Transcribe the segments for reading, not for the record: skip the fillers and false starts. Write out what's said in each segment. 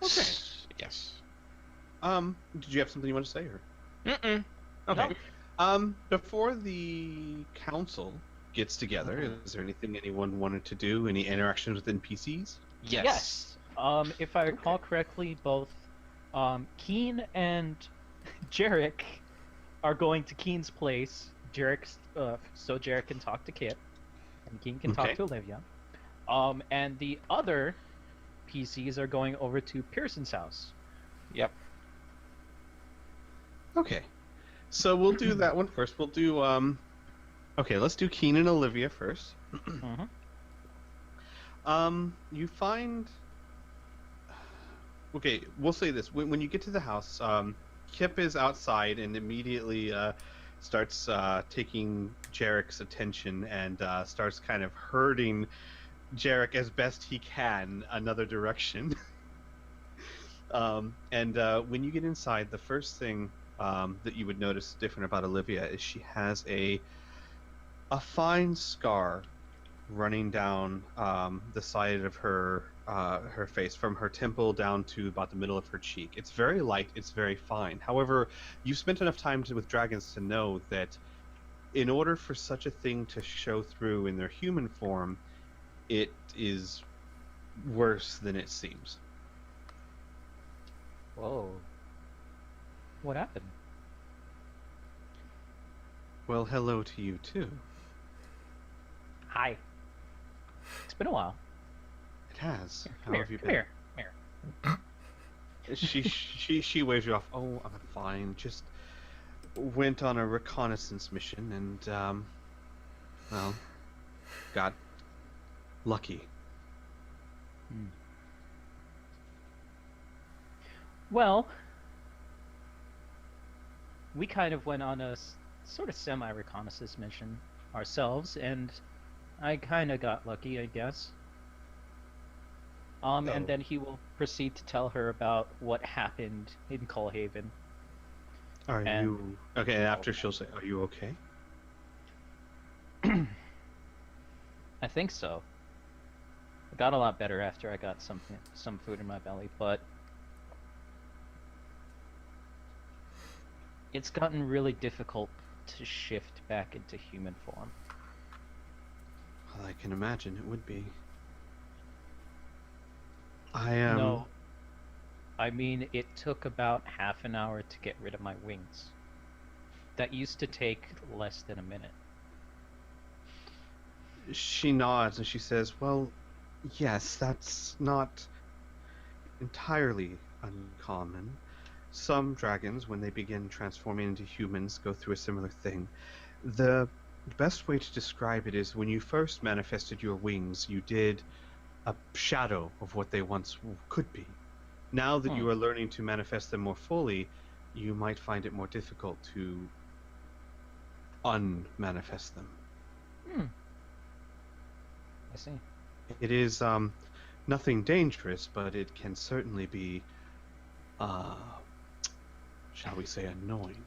Okay. Yes. Did you have something you want to say, or? Mm-mm. Okay. No. Before the council gets together, is there anything anyone wanted to do? Any interactions with NPCs? Yes. If I recall correctly, both Keen and Jerick are going to Keen's place. So Jerick can talk to Kip, and Keen can talk Okay. to Olivia. And the other PCs are going over to Pearson's house. Yep. Okay. So we'll do that one first. We'll do okay, let's do Keen and Olivia first. You find okay, we'll say this. When you get to the house, Kip is outside and immediately starts taking Jerick's attention and starts kind of herding Jerick as best he can another direction. When you get inside, the first thing that you would notice different about Olivia is she has a fine scar running down the side of her face, from her temple down to about the middle of her cheek. It's very light, it's very fine. However, you've spent enough time with dragons to know that in order for such a thing to show through in their human form, it is worse than it seems. Whoa. What happened? Well, hello to you too. Hi. It's been a while. It has. How Come have you here, been? come here. She waves you off. Oh, I'm fine. Just went on a reconnaissance mission and well, got lucky. Well, we kind of went on a sort of semi-reconnaissance mission ourselves, and I kind of got lucky, I guess. And then he will proceed to tell her about what happened in Cullhaven. Are And- you okay? And after she'll say, "Are you okay?" I think so. I got a lot better after I got some food in my belly, but it's gotten really difficult to shift back into human form. Well, I can imagine it would be. I am. No, I mean, it took about half an hour to get rid of my wings. That used to take less than a minute. She nods and she says, "Well, yes, that's not entirely uncommon. Some dragons, when they begin transforming into humans, go through a similar thing. The best way to describe it is when you first manifested your wings, you did a shadow of what they once could be. Now that you are learning to manifest them more fully, you might find it more difficult to unmanifest them. I see. It is nothing dangerous, but it can certainly be, shall we say, annoying."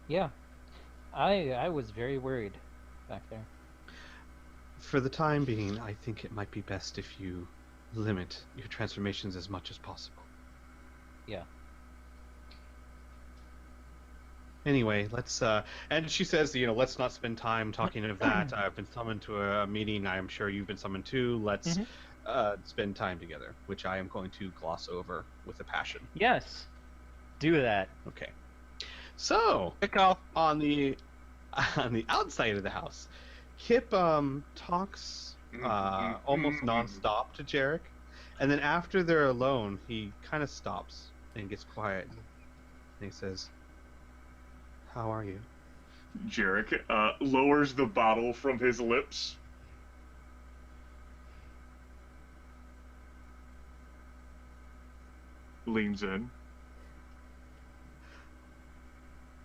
Yeah. I was very worried back there. For the time being, I think it might be best if you limit your transformations as much as possible. Yeah. Anyway, let's and she says, let's not spend time talking of that. I've been summoned to a meeting. I am sure you've been summoned too. Let's spend time together, which I am going to gloss over with a passion. Yes. Do that. Okay. So, Good call. on the outside of the house, Kip talks almost nonstop to Jerick, and then after they're alone, he kind of stops and gets quiet, and he says, "How are you?" Jerick lowers the bottle from his lips. Leans in.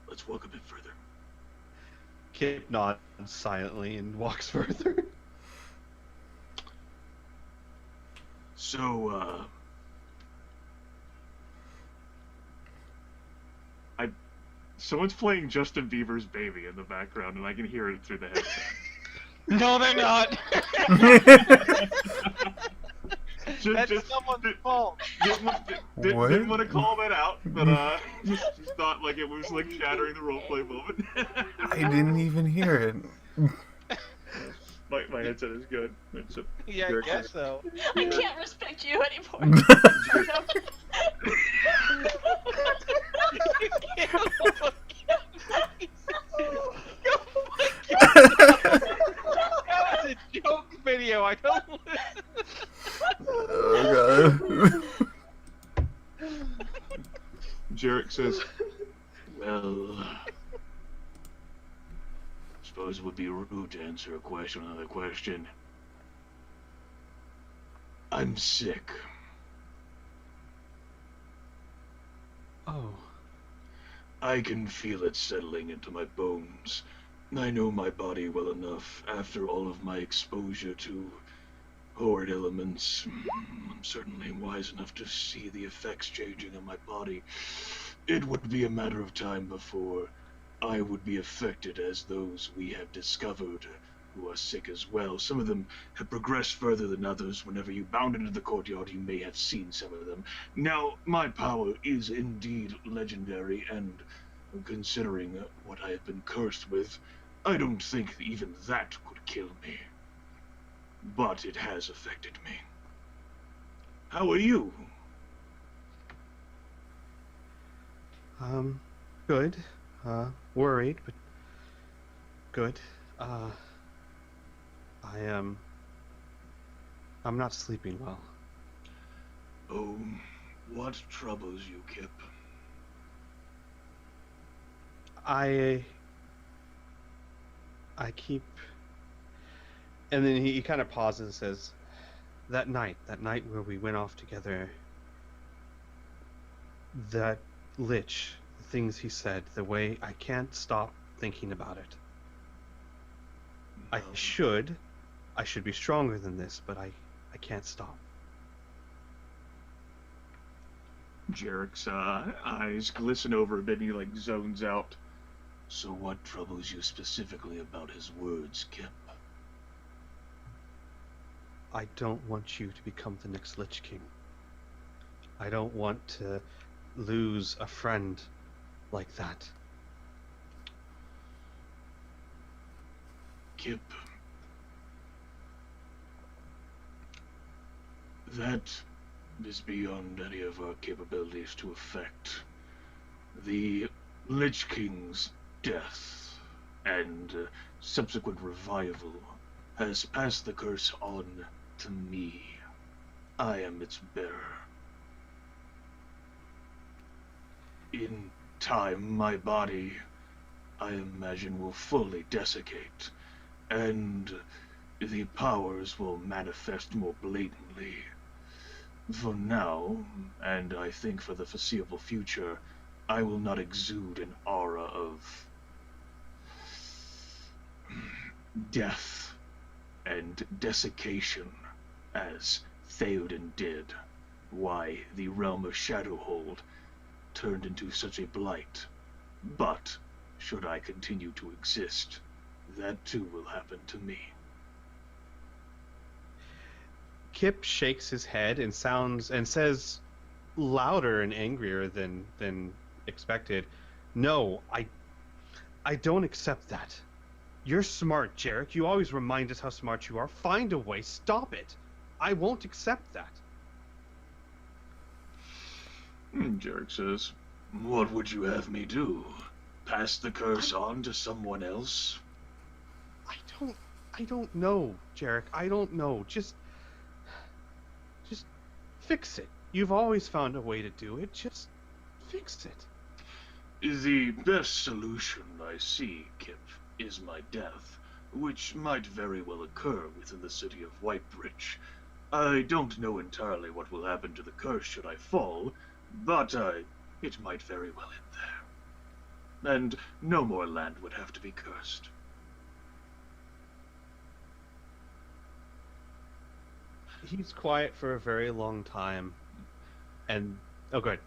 Let's walk a bit further. Kip nods silently and walks further. So, someone's playing Justin Bieber's Baby in the background, and I can hear it through the headset. No, they're not. That's just someone's fault. didn't want to call that out, but just thought like it was like shattering the roleplay moment. I didn't even hear it. My headset is good. It's a Yeah, I guess so. I can't respect you anymore. You can't look at me. That was a joke video. I don't listen. Oh god. Jerick says, "Well, suppose it would be rude to answer a question with another question. I'm sick." Oh, I can feel it settling into my bones. I know my body well enough after all of my exposure to horrid elements. I'm certainly wise enough to see the effects changing on my body. It would be a matter of time before I would be affected as those we have discovered who are sick as well. Some of them have progressed further than others. Whenever you bound into the courtyard, you may have seen some of them. Now, my power is indeed legendary, and considering what I have been cursed with, I don't think even that could kill me. But it has affected me. How are you? good. Worried, but good. I'm not sleeping well. Oh, what troubles you, Kip? I keep... And then he kind of pauses and says, that night where we went off together, that lich, the things he said, the way, I can't stop thinking about it. I should be stronger than this, but I can't stop. Jerick's eyes glisten over a bit and he like zones out. So what troubles you specifically about his words, Kip? I don't want you to become the next Lich King. I don't want to lose a friend like that. Kip, that is beyond any of our capabilities to effect. The Lich King's death and subsequent revival has passed the curse on to me. I am its bearer. In time, my body, I imagine, will fully desiccate, and the powers will manifest more blatantly. For now, and I think for the foreseeable future, I will not exude an aura of death and desiccation as Theoden did. Why the realm of Shadowhold turned into such a blight. But should I continue to exist, that too will happen to me. Kip shakes his head and says louder and angrier than expected, "No, I don't accept that. You're smart, Jerick. You always remind us how smart you are. Find a way. Stop it. I won't accept that." Jerick says, "What would you have me do? Pass the curse on to someone else?" I don't know, Jerick. I don't know. Just fix it. You've always found a way to do it. Just fix it. The best solution I see, Kip, is my death, which might very well occur within the city of Whitebridge. I don't know entirely what will happen to the curse should I fall, but it might very well end there. And no more land would have to be cursed. He's quiet for a very long time, and oh, good.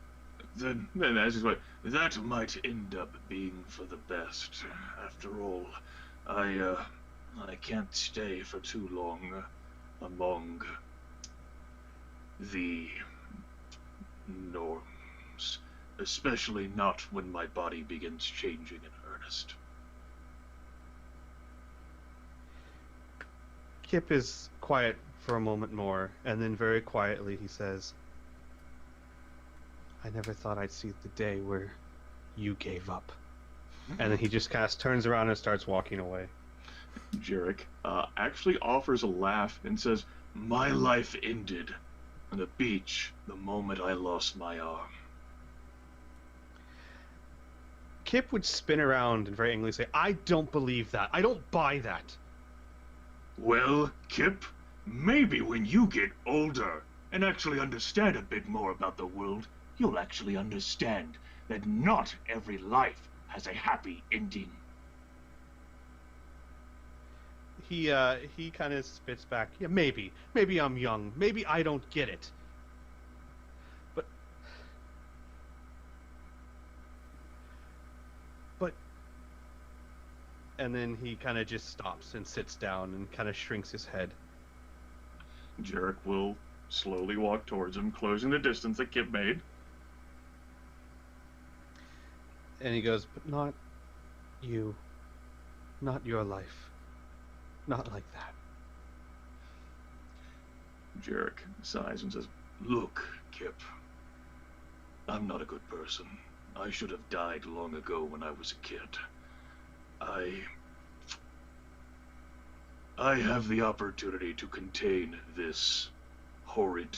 Then as he's like, that might end up being for the best. After all, I can't stay for too long among the norms, especially not when my body begins changing in earnest. Kip is quiet for a moment more, and then very quietly he says, I never thought I'd see the day where you gave up. And then he just kind of turns around and starts walking away. Jerick actually offers a laugh and says, my life ended on the beach the moment I lost my arm. Kip would spin around and very angrily say, I don't believe that. I don't buy that. Well, Kip, maybe when you get older and actually understand a bit more about the world, you'll actually understand that not every life has a happy ending. He kind of spits back, yeah, maybe. Maybe I'm young. Maybe I don't get it. But... And then he kind of just stops and sits down and kind of shrinks his head. Jerick will slowly walk towards him, closing the distance that Kip made. And he goes, but not you. Not your life. Not like that. Jerick sighs and says, look, Kip, I'm not a good person. I should have died long ago when I was a kid. I have the opportunity to contain this horrid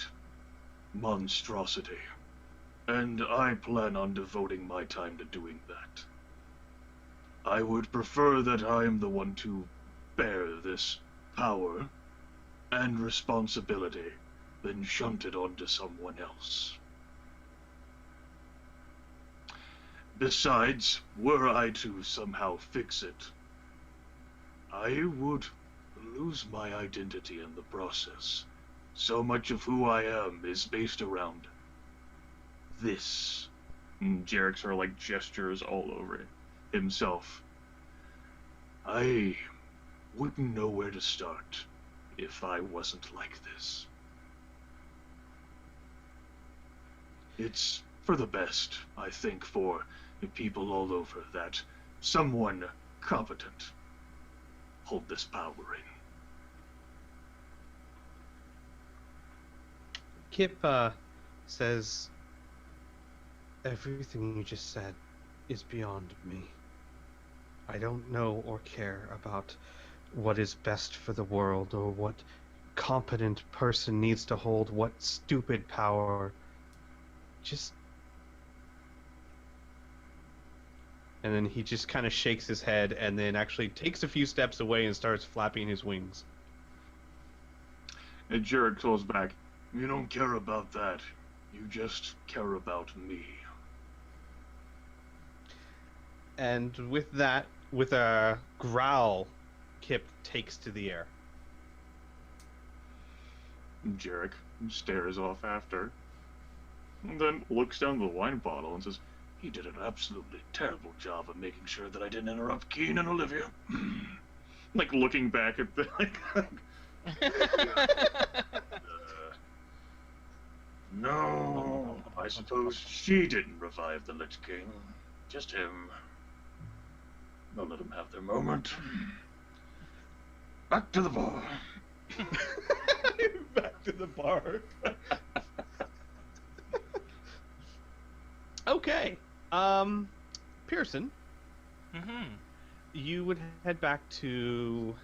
monstrosity, and I plan on devoting my time to doing that. I would prefer that I am the one to bear this power and responsibility than shunt it onto someone else. Besides, were I to somehow fix it, I would lose my identity in the process. So much of who I am is based around this. And Jerick sort of like gestures all over it himself. I wouldn't know where to start if I wasn't like this. It's for the best, I think, for the people all over that someone competent hold this power in. Kip says, everything you just said is beyond me. I don't know or care about what is best for the world or what competent person needs to hold what stupid power. Just... And then he just kind of shakes his head and then actually takes a few steps away and starts flapping his wings. And Jerick calls back, you don't care about that. You just care about me. And with that, with a growl, Kip takes to the air. Jerick stares off after, and then looks down the wine bottle and says, he did an absolutely terrible job of making sure that I didn't interrupt Keen and Olivia. Like looking back at the... No, I suppose she didn't revive the Lich King. Just him. I'll let him have their moment. Back to the bar. Back to the bar. Okay. Pearson. Mm-hmm. You would head back to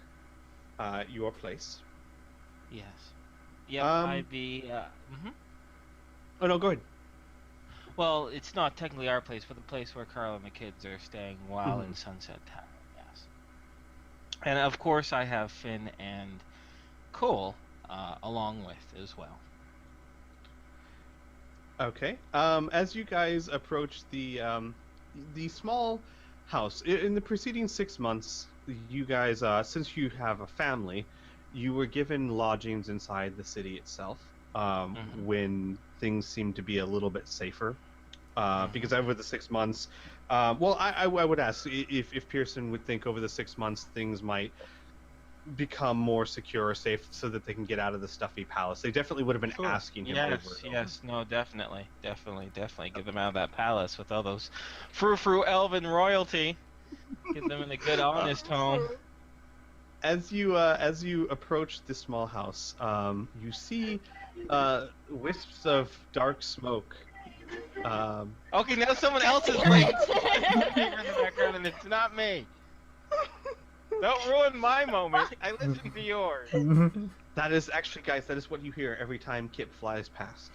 your place. Yes. Yep, I'd be, mm-hmm. Oh, no, go ahead. Well, it's not technically our place, but the place where Carl and the kids are staying while in Sunset Tower, yes. And, of course, I have Finn and Cole along with as well. Okay. As you guys approach the small house, in the preceding 6 months, you guys, since you have a family, you were given lodgings inside the city itself when things seemed to be a little bit safer. Because over the 6 months, I would ask if Pearson would think over the 6 months things might become more secure or safe so that they can get out of the stuffy palace. They definitely would have been asking him over and over. Yes, no, definitely. Get them out of that palace with all those frou-frou elven royalty. Get them in a good, honest home. As you approach the small house, you see wisps of dark smoke. Okay, now someone else is playing in the background, and it's not me. Don't ruin my moment. I listen to yours. That is actually, guys, that is what you hear every time Kip flies past.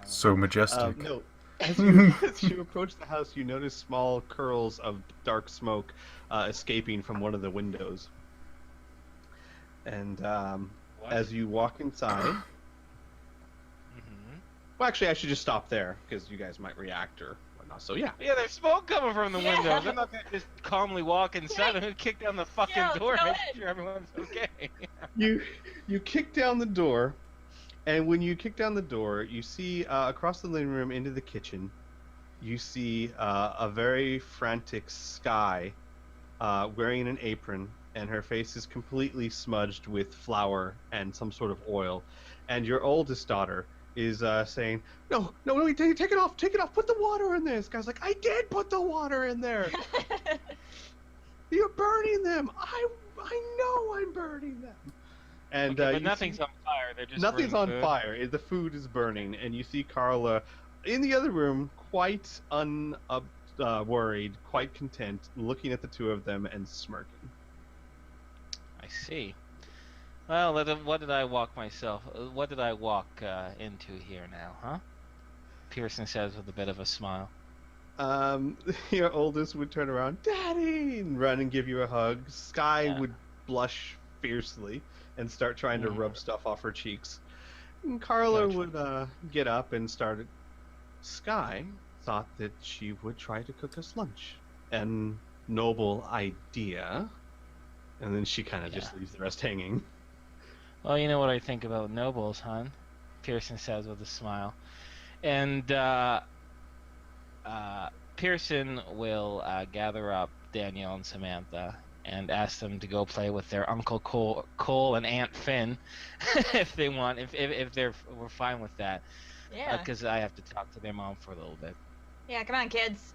So majestic. No, as you approach the house, you notice small curls of dark smoke escaping from one of the windows. And as you walk inside... Well, actually, I should just stop there, because you guys might react or whatnot. So, yeah. Yeah, there's smoke coming from the windows. They're not going to just calmly walk inside. They're going to kick down the fucking door and make sure everyone's okay. You kick down the door, and when you kick down the door, you see across the living room into the kitchen, you see a very frantic Skye wearing an apron, and her face is completely smudged with flour and some sort of oil. And your oldest daughter is saying, no, take it off, put the water in there. This guy's like, I did put the water in there. You're burning them. I know I'm burning them. And but nothing's on fire. They're just nothing's on food. fire. The food is burning, and you see Carla in the other room, quite worried, quite content, looking at the two of them and smirking. I see. Well, what did I walk into here now, huh? Pearson says with a bit of a smile. Your oldest would turn around, Daddy, and run and give you a hug. Skye would blush fiercely and start trying to rub stuff off her cheeks. And Carla would get up and start. Skye thought that she would try to cook us lunch. And noble idea. And then she kind of just leaves the rest hanging. Well, you know what I think about nobles, hon? Pearson says with a smile. And Pearson will gather up Danielle and Samantha and ask them to go play with their Uncle Cole and Aunt Finn if they want, if we're fine with that. Yeah. Because I have to talk to their mom for a little bit. Yeah, come on, kids.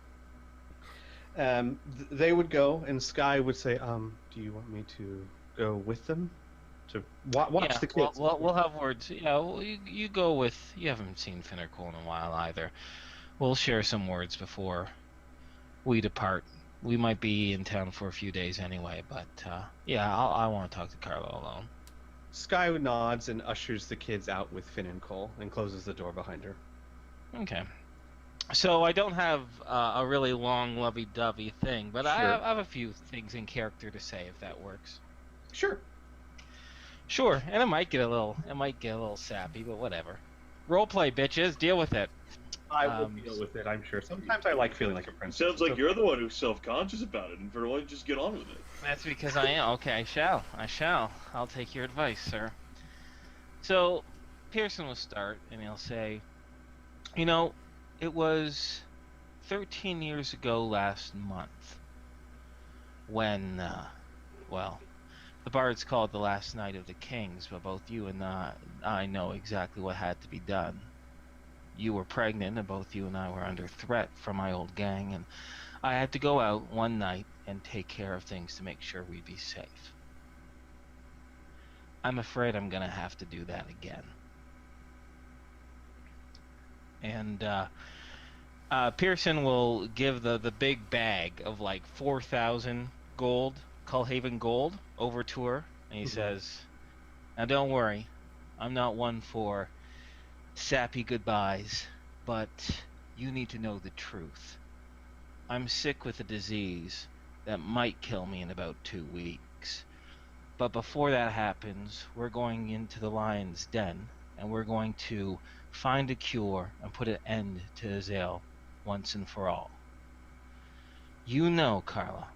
They would go, and Skye would say, do you want me to go with them? To watch the kids. We'll have words. Yeah, well, you go with... You haven't seen Finn or Cole in a while either. We'll share some words before we depart. We might be in town for a few days anyway, but I want to talk to Carla alone. Skye nods and ushers the kids out with Finn and Cole and closes the door behind her. Okay. So I don't have a really long lovey-dovey thing, but Sure. I have a few things in character to say if that works. Sure. Sure, and it might get a little sappy, but whatever. Roleplay, bitches, deal with it. I will deal with it, I'm sure. Sometimes I like feeling like a princess. Sounds like you're the one who's self-conscious about it, and for once, just get on with it. That's because I am. Okay, I shall. I'll take your advice, sir. So, Pearson will start, and he'll say, you know, it was 13 years ago last month when, the bards called the last night of the kings, but both you and I know exactly what had to be done. You were pregnant, and both you and I were under threat from my old gang, and I had to go out one night and take care of things to make sure we'd be safe. I'm afraid I'm gonna have to do that again. And Pearson will give the big bag of like 4,000 gold, Cullhaven gold, over to her, and he says, now don't worry, I'm not one for sappy goodbyes, but you need to know the truth. I'm sick with a disease that might kill me in about 2 weeks. But before that happens, we're going into the lion's den, and we're going to find a cure and put an end to Azale once and for all. You know, Carla,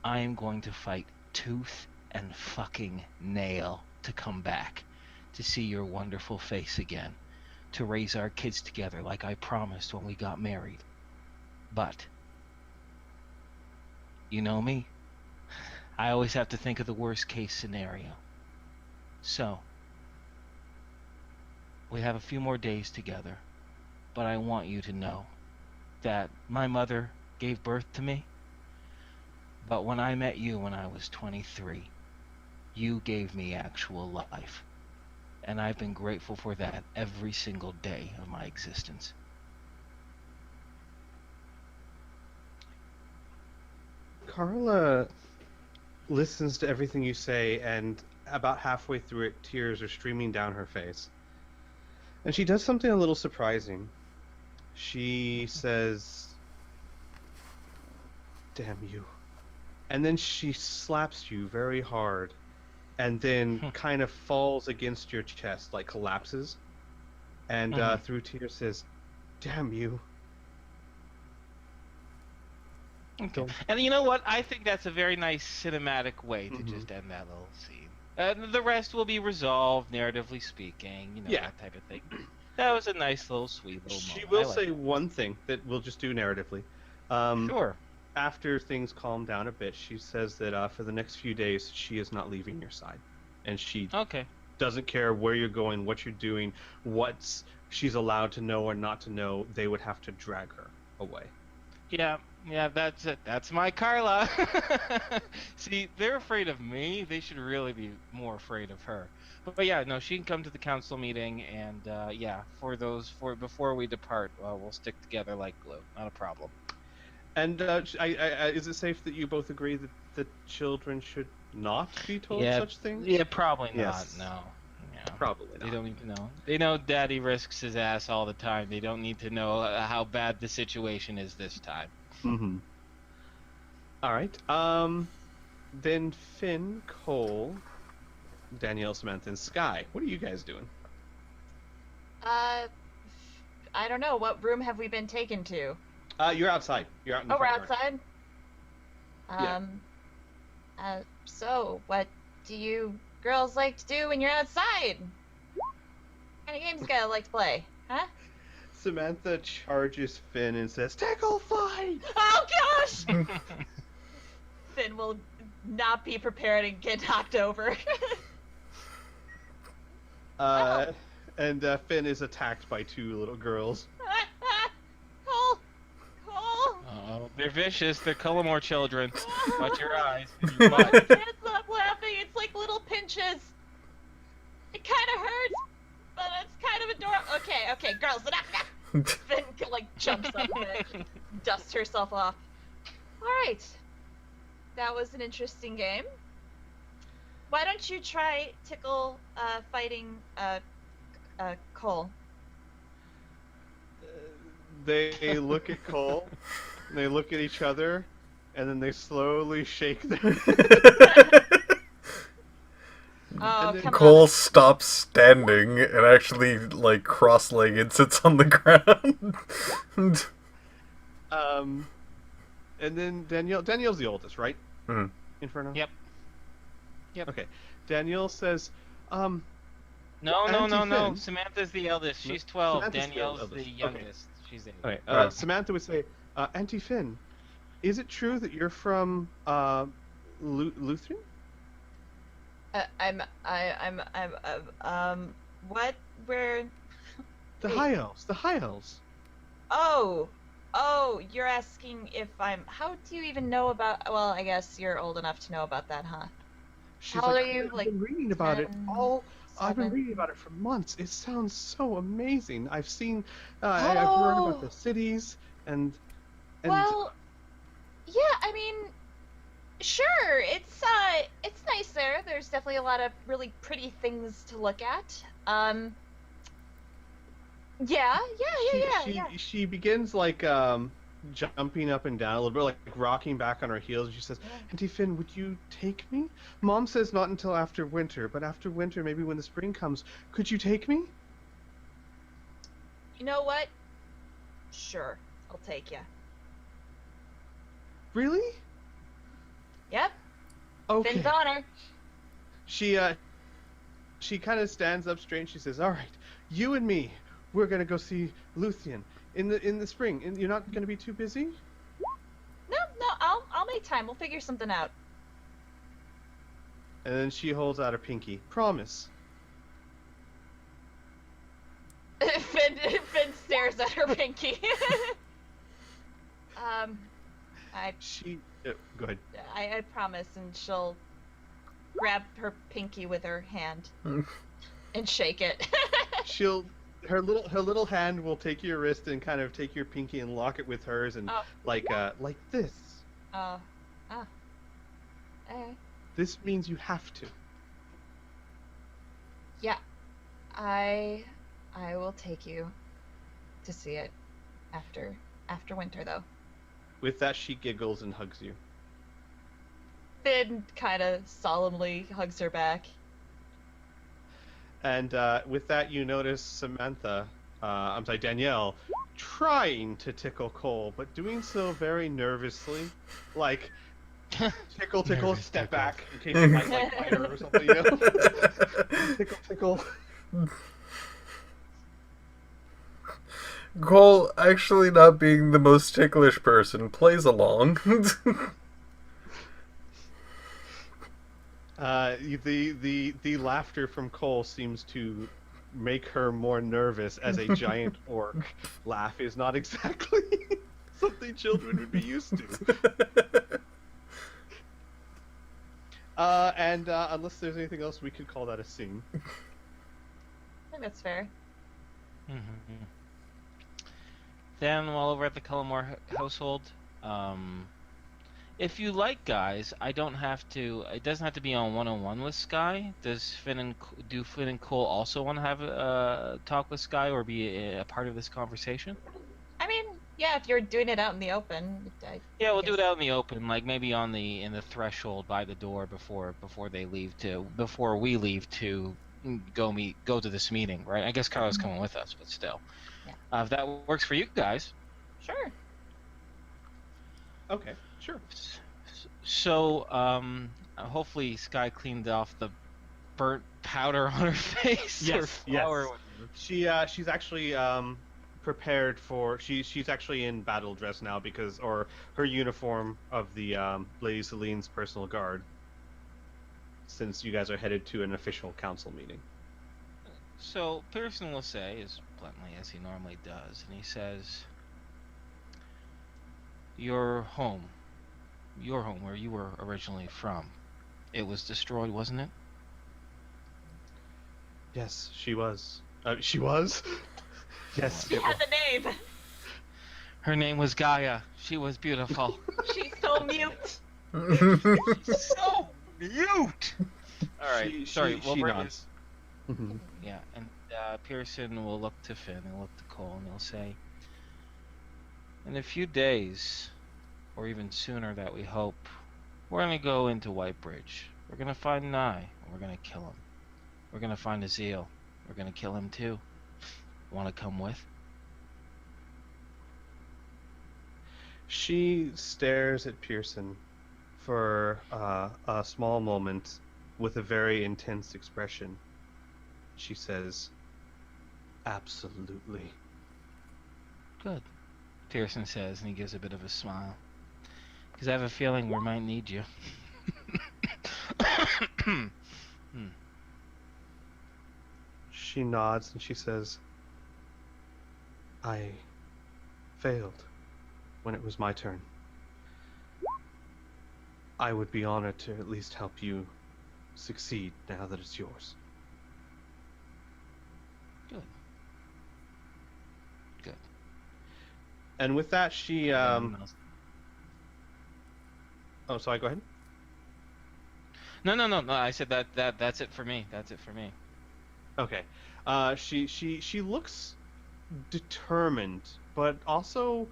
I am going to fight tooth and fucking nail to come back, to see your wonderful face again, to raise our kids together like I promised when we got married. But, you know me, I always have to think of the worst case scenario. So, we have a few more days together, but I want you to know that my mother gave birth to me, but when I met you when I was 23, you gave me actual life. And I've been grateful for that every single day of my existence. Carla listens to everything you say, and about halfway through it, tears are streaming down her face. And she does something a little surprising. She says, "Damn you." And then she slaps you very hard, and then kind of falls against your chest, like collapses, and through tears says, "Damn you." Okay. And you know what? I think that's a very nice cinematic way to just end that little scene. The rest will be resolved, narratively speaking, that type of thing. That was a nice little sweet little moment. She will say one thing that we'll just do narratively. Sure. After things calm down a bit, she says that for the next few days she is not leaving your side, and she doesn't care where you're going, what you're doing, what she's allowed to know or not to know. They would have to drag her away. Yeah, that's it. That's my Carla. See, they're afraid of me. They should really be more afraid of her. But yeah, no, she can come to the council meeting, and before we depart, we'll stick together like glue. Not a problem. And is it safe that you both agree that the children should not be told such things? Yeah, probably not. Yes. No. Yeah. Probably not. They don't need to know. They know Daddy risks his ass all the time. They don't need to know how bad the situation is this time. Mm-hmm. All right. Then Finn, Cole, Danielle, Samantha, and Sky. What are you guys doing? I don't know. What room have we been taken to? You're outside. You're out in the Oh, we're front yard. outside? Yeah. So, what do you girls like to do when you're outside? What kind of games you guys like to play? Huh? Samantha charges Finn and says, "Tickle fight!" Oh, gosh! Finn will not be prepared and get knocked over. And Finn is attacked by two little girls. Cole! Oh, they're vicious. They're Cullimore children. Watch your eyes and your butt. I can't stop laughing. It's like little pinches. It kind of hurts, but it's kind of adorable. Okay, girls, enough. Finn jumps up and dusts herself off. All right, that was an interesting game. Why don't you try tickle fighting Cole? They look at Cole, and they look at each other, and then they slowly shake their Oh, then come Cole on. stops standing and actually, cross-legged sits on the ground. And then Danielle's the oldest, right? Mhm. Inferno? Yep. Okay. Danielle says, No. Auntie Finn. Samantha's the eldest. She's 12. Samantha's the Danielle's eldest. the Okay. youngest. She's 8. okay, Right. Samantha would say, "Auntie Finn, is it true that you're from Lutheran?" What? Where? The Wait. High Elves. The High Elves. Oh, you're asking if I'm. How do you even know about? Well, I guess you're old enough to know about that, huh? She's How old like, are you? I've Like been reading about it 10, all. I've been 7? reading about it for months. It sounds so amazing. I've seen. I've heard about the cities and. Well, yeah. I mean, sure. It's nice there. There's definitely a lot of really pretty things to look at. Yeah. She begins jumping up and down a little bit, like rocking back on her heels, and she says, "Auntie Finn, would you take me? Mom says not until after winter, but after winter, maybe when the spring comes, could you take me?" You know what? Sure, I'll take you. Really? Yep. Okay. Finn's honor. She kind of stands up straight and she says, "All right, you and me, we're gonna go see Luthien in the spring. And you're not gonna be too busy?" No, I'll make time. We'll figure something out. And then she holds out her pinky. Promise. Finn stares at her pinky. Go ahead. I promise, and she'll grab her pinky with her hand and shake it. Her little hand will take your wrist and kind of take your pinky and lock it with hers, and like this. This means you have to. Yeah, I will take you to see it after winter, though. With that, she giggles and hugs you. Finn kind of solemnly hugs her back. And with that, you notice Danielle, trying to tickle Cole, but doing so very nervously. Like, tickle, Nervous step tickle. back in case you might bite her or something, you know? Tickle. Cole, actually not being the most ticklish person, plays along. The laughter from Cole seems to make her more nervous, as a giant orc laugh is not exactly something children would be used to. Unless there's anything else, we could call that a scene. I think that's fair. Mm-hmm. Then, while over at the Cullimore household, if you like, guys, I don't have to. It doesn't have to be on one-on-one with Sky. Do Finn and Cole also want to have a talk with Sky or be a part of this conversation? I mean, yeah, if you're doing it out in the open. Yeah, we'll do it out in the open, like maybe in the threshold by the door before we leave to go to this meeting, right? I guess Carla's coming with us, but still. Yeah. If that works for you guys. Sure. Okay, sure. So, hopefully Sky cleaned off the burnt powder on her face. Yes, or flour. yes. She's actually prepared for. She's actually in battle dress now or her uniform of the Lady Celine's personal guard. Since you guys are headed to an official council meeting. So Pearson will say, as bluntly as he normally does, and he says, Your home where you were originally from, it was destroyed, wasn't it? Yes, she was. She was? Yes. She had the name. Her name was Gaia. She was beautiful. She's so mute. So mute! Alright, sorry, we'll she bring nods. Yeah, and Pearson will look to Finn and look to Cole and he'll say, in a few days, or even sooner that we hope, we're going to go into Whitebridge. We're going to find Nye, and we're going to kill him. We're going to find Azeel. We're going to kill him too. Want to come with? She stares at Pearson for a small moment with a very intense expression. She says, absolutely. Good, Pearson says, and he gives a bit of a smile. Because I have a feeling we might need you. She nods and she says, I failed when it was my turn. I would be honored to at least help you succeed now that it's yours. Good. And with that, she oh, sorry, go ahead. No. I said that's it for me. That's it for me. Okay. She looks determined, but also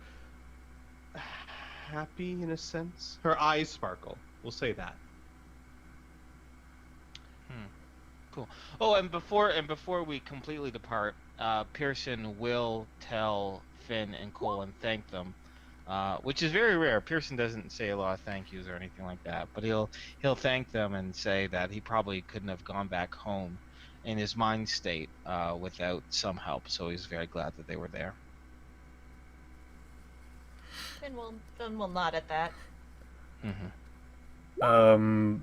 happy in a sense. Her eyes sparkle. We'll say that. Cool. Oh, and before we completely depart, Pearson will tell Finn and Cole and thank them, which is very rare. Pearson doesn't say a lot of thank yous or anything like that, but he'll thank them and say that he probably couldn't have gone back home in his mind state without some help. So he's very glad that they were there. Finn will nod at that. Mm-hmm.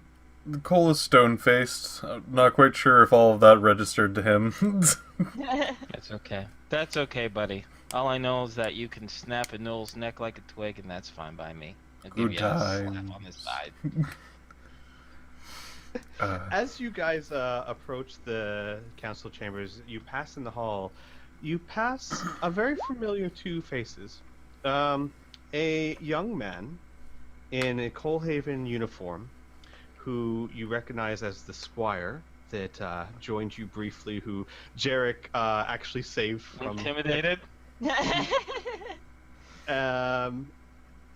Cole is stone-faced. I'm not quite sure if all of that registered to him. That's okay. That's okay, buddy. All I know is that you can snap a Noel's neck like a twig, and that's fine by me. I'll give Good you a slap times. on the side. As you guys approach the council chambers, you pass in the hall. You pass a very familiar two faces. A young man in a Coalhaven uniform, who you recognize as the squire that joined you briefly, who Jerick actually saved from. Intimidated?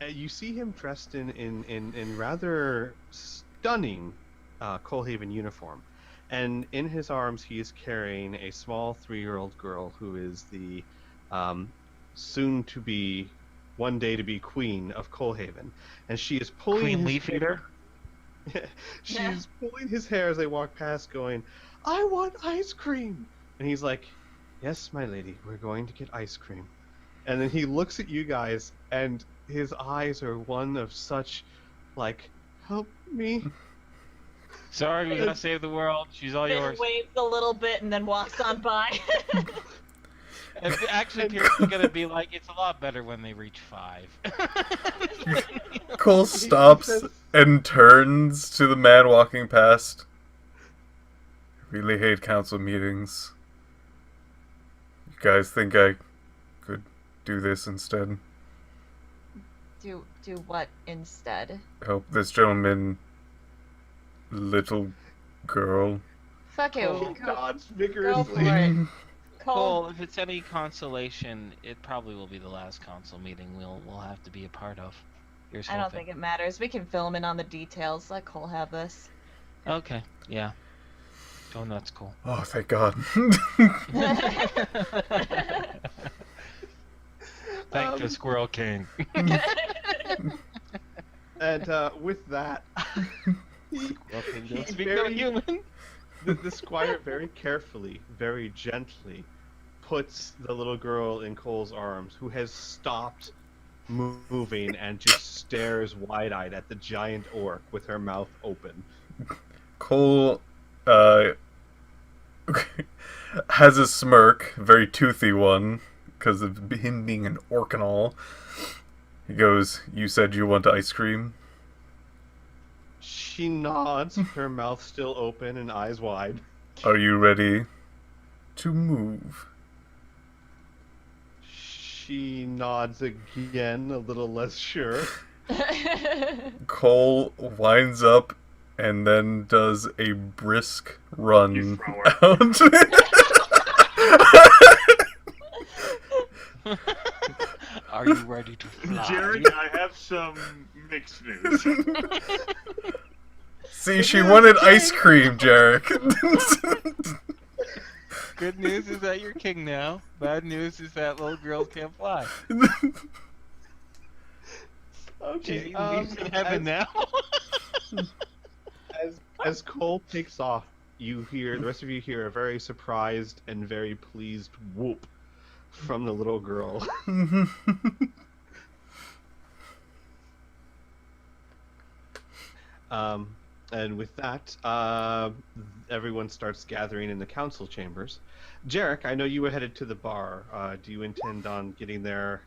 You see him dressed in rather stunning Coalhaven uniform, and in his arms he is carrying a small 3-year-old girl who is the soon to be, one day to be queen of Coalhaven, and she is pulling Queen his Leaf Eater? She's pulling his hair as they walk past, going, "I want ice cream!" And he's like, "Yes, my lady, we're going to get ice cream." And then he looks at you guys, and his eyes are one of such, like, "Help me." Sorry, we gotta save the world. She's all Finn yours. waves a little bit and then walks on by. It actually appears to gonna be like, it's a lot better when they reach 5. Cole stops and turns to the man walking past. I really hate council meetings. You guys think I could do this instead? Do what instead? Help this gentleman, little girl. Fuck it. Oh, God's Go for vigorously. it. Cole, if it's any consolation, it probably will be the last council meeting we'll have to be a part of. Here's I don't hoping. think it matters. We can film in on the details. Let Cole have this. Okay, yeah. Go nuts, Cole. Oh, thank God. Thank the Squirrel King. And with that, he's Speak no very, human. the squire very carefully, very gently puts the little girl in Cole's arms, who has stopped moving and just stares wide-eyed at the giant orc with her mouth open. Cole has a smirk, very toothy one, because of him being an orc and all. He goes, "You said you want ice cream?" She nods, her mouth still open and eyes wide. "Are you ready to move?" She nods again, a little less sure. Cole winds up and then does a brisk run You throw out. Are you ready to fly? Jerick, I have some mixed news. See, she wanted ice cream, Jerick. Good news is that you're king now. Bad news is that little girls can't fly. Okay, She's in heaven now. as Cole takes off, the rest of you hear a very surprised and very pleased whoop from the little girl. And with that, everyone starts gathering in the council chambers. Jerick, I know you were headed to the bar. Do you intend on getting there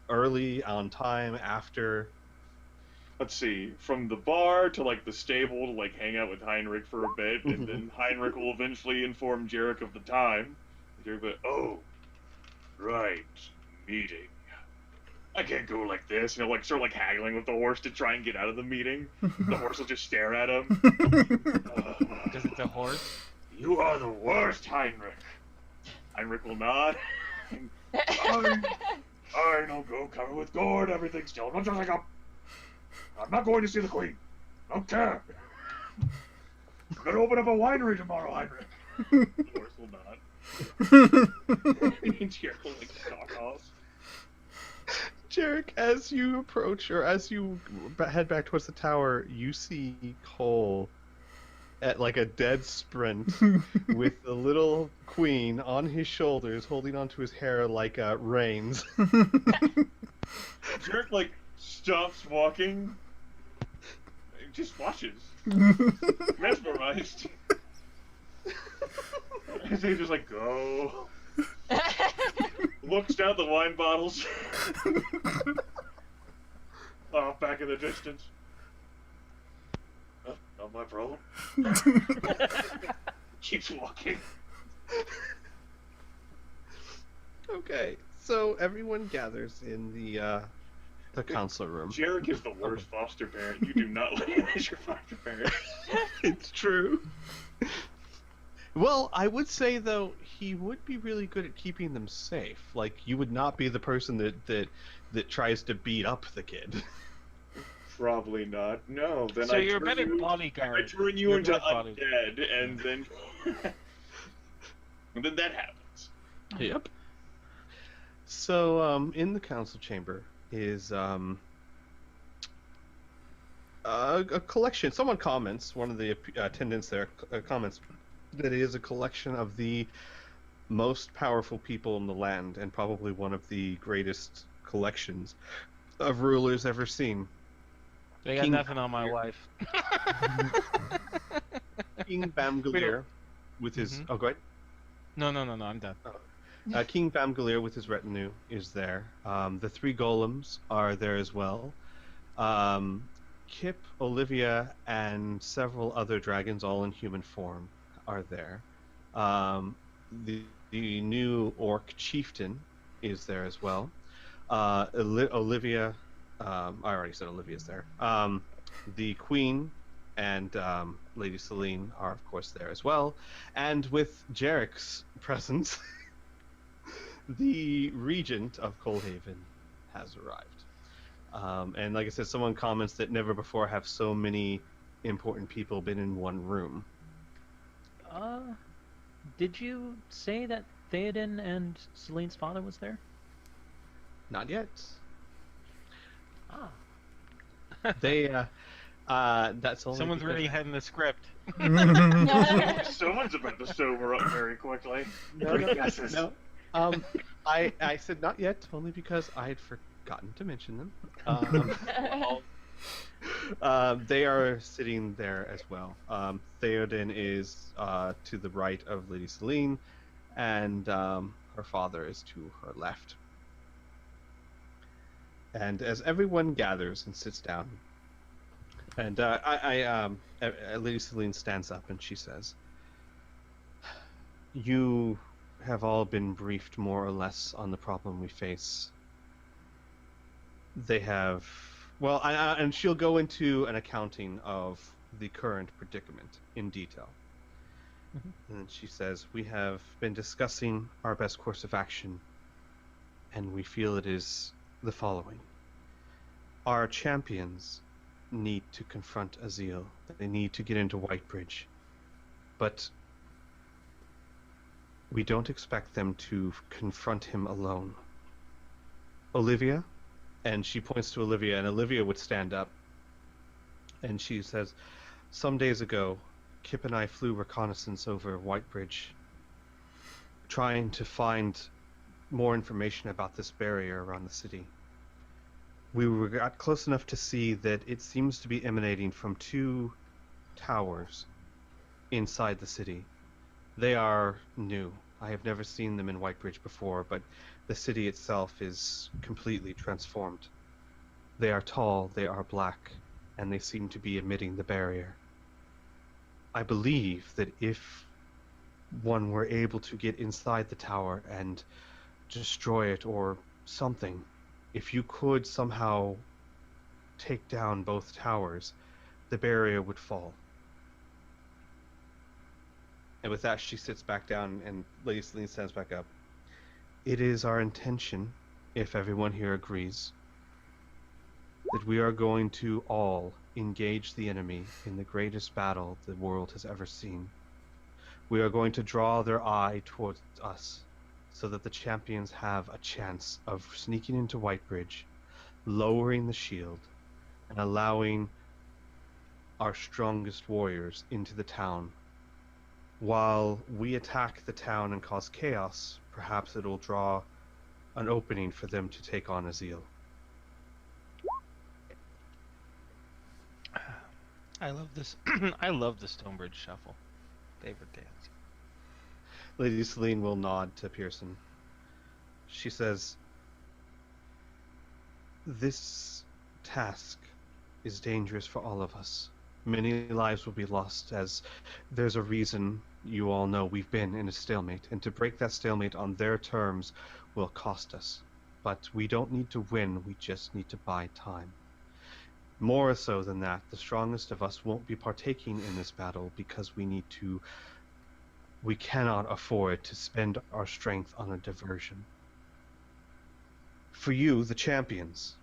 early, on time, after? Let's see, from the bar to like the stable to like hang out with Heinrich for a bit, and then Heinrich will eventually inform Jerick of the time. Jerick will be, Oh, right, meeting. I can't go like this, like start like haggling with the horse to try and get out of the meeting. The horse will just stare at him. Because it's a horse. You are the worst, Heinrich. Heinrich will nod. I don't go covered with gourd, everything's still not just like a. I'm not going to see the queen. Don't care. I'm gonna open up a winery tomorrow, Heinrich. The horse will nod. Jerick will like stalk off. Jerick, as you approach, or as you head back towards the tower, you see Cole at like a dead sprint with the little queen on his shoulders, holding onto his hair like reins. Jerick like stops walking, just watches. Mesmerized. They just like go. Looks down at the wine bottles. Off back in the distance. Not my problem. Keeps walking. Okay, so everyone gathers in the council room. Jerick is the worst foster parent. You do not let him as your foster parent. It's true. Well, I would say though he would be really good at keeping them safe. Like you would not be the person that tries to beat up the kid. Probably not. No, then So I you're a turn better you, bodyguard. I turn you You're a into better bodyguard. undead, and then and then that happens. Yep. So in the council chamber is a collection. Someone comments. One of the attendants there comments that it is a collection of the most powerful people in the land, and probably one of the greatest collections of rulers ever seen. They got King nothing on my wife. King Bamgalir with his Mhm. oh go ahead. No, I'm done. King Bamgalir with his retinue is there. The three golems are there as well. Kip, Olivia, and several other dragons, all in human form, are there. The new orc chieftain is there as well. Olivia, I already said Olivia's there. The queen and Lady Celine are of course there as well. And with Jerick's presence, the regent of Coalhaven has arrived. And like I said, someone comments that never before have so many important people been in one room. Did you say that Theoden and Celine's father was there? Not yet. Ah. They, that's only Someone's because- already heading the script. Someone's about to sober up very quickly. No, no. I said not yet, only because I had forgotten to mention them. They are sitting there as well. Theoden is to the right of Lady Celine, and her father is to her left. And as everyone gathers and sits down, and Lady Celine stands up and she says, "You have all been briefed more or less on the problem we face. They have, well, and she'll go into an accounting of the current predicament in detail. Mhm. And she says, we have been discussing our best course of action, and we feel it is the following. Our champions need to confront Azil. They need to get into Whitebridge. But we don't expect them to confront him alone. Olivia," and she points to Olivia, and Olivia would stand up, and she says, "Some days ago, Kip and I flew reconnaissance over Whitebridge, trying to find more information about this barrier around the city. We got close enough to see that it seems to be emanating from two towers inside the city. They are new. I have never seen them in Whitebridge before, but the city itself is completely transformed. They are tall, they are black, and they seem to be emitting the barrier. I believe that if one were able to get inside the tower and destroy it or something, if you could somehow take down both towers, the barrier would fall." And with that, she sits back down, and Lady Celine stands back up. "It is our intention, if everyone here agrees, that we are going to all engage the enemy in the greatest battle the world has ever seen. We are going to draw their eye towards us, so that the champions have a chance of sneaking into Whitebridge, lowering the shield, and allowing our strongest warriors into the town. While we attack the town and cause chaos, perhaps it'll draw an opening for them to take on Azil." I love this. I love the Stonebridge Shuffle. Favorite dance. Lady Celine will nod to Pearson. She says, "This task is dangerous for all of us. Many lives will be lost, as there's a reason you all know we've been in a stalemate, and to break that stalemate on their terms will cost us. But we don't need to win, we just need to buy time. More so than that, the strongest of us won't be partaking in this battle because we cannot afford to spend our strength on a diversion. For you, the champions,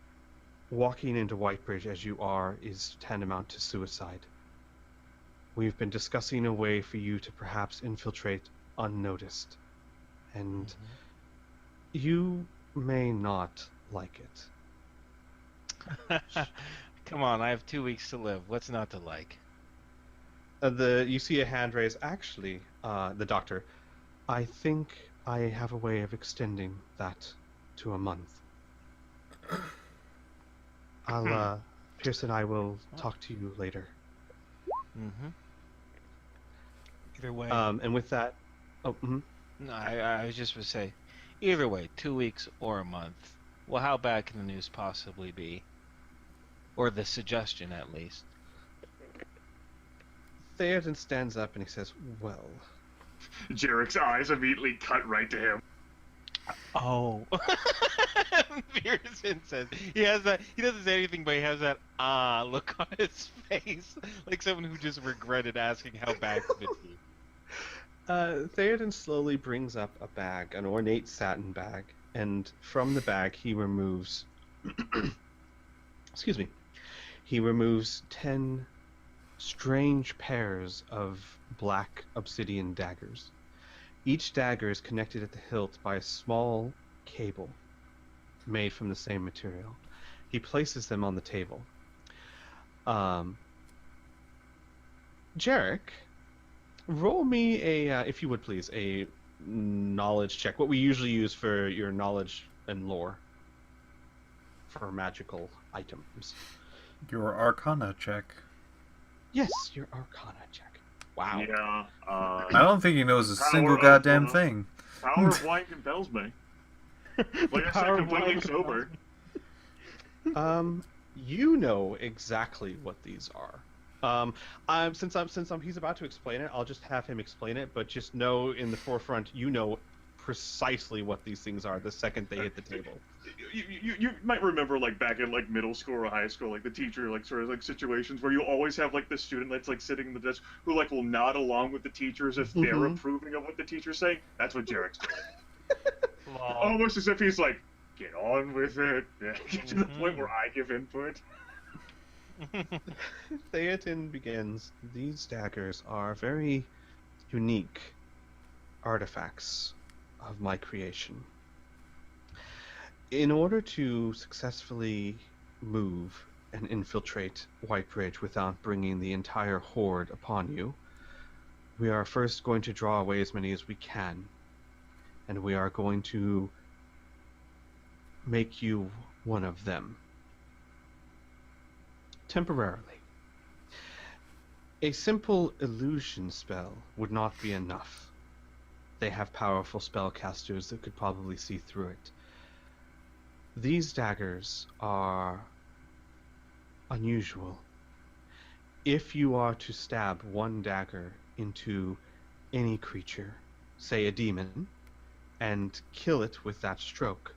walking into Whitebridge as you are is tantamount to suicide. We've been discussing a way for you to perhaps infiltrate unnoticed, and you may not like it." Come on, I have 2 weeks to live. What's not to like? You see a hand raise. Actually, the doctor, I think I have a way of extending that to a month. Pearson, I will talk to you later. Mm-hmm. Either way. And with that, No, I was just going to say, either way, 2 weeks or a month. Well, how bad can the news possibly be? Or the suggestion, at least. Theoden stands up and he says, "Well." Jerick's eyes immediately cut right to him. Oh. Pearson says he has that. He doesn't say anything, but he has that look on his face, like someone who just regretted asking how bad could it be. Theoden slowly brings up a bag, an ornate satin bag, and from the bag he removes, excuse me, he removes 10 strange pairs of black obsidian daggers. Each dagger is connected at the hilt by a small cable made from the same material. He places them on the table. Jerick, roll me a, if you would please, a knowledge check. What we usually use for your knowledge and lore for magical items. Your Arcana check. Yes, your Arcana check. Wow. Yeah. I don't think he knows a Power single of, goddamn thing. Power of wine compels me. Like I said, completely sober. You know exactly what these are. He's about to explain it, I'll just have him explain it, but just know in the forefront, you know precisely what these things are the second they hit the table. You might remember, like, back in, like, middle school or high school, like, the teacher, like, sort of, like, situations where you always have, like, the student that's, like, sitting in the desk who, like, will nod along with the teachers if they're approving of what the teacher's saying. That's what Jerick's doing. Almost as if he's like, get on with it. Yeah, get to the point where I give input. Theoden begins. These daggers are very unique artifacts of my creation. In order to successfully move and infiltrate Whitebridge without bringing the entire horde upon you, we are first going to draw away as many as we can, and we are going to make you one of them. Temporarily. A simple illusion spell would not be enough. They have powerful spellcasters that could probably see through it. These daggers are unusual. If you are to stab one dagger into any creature, say a demon, and kill it with that stroke,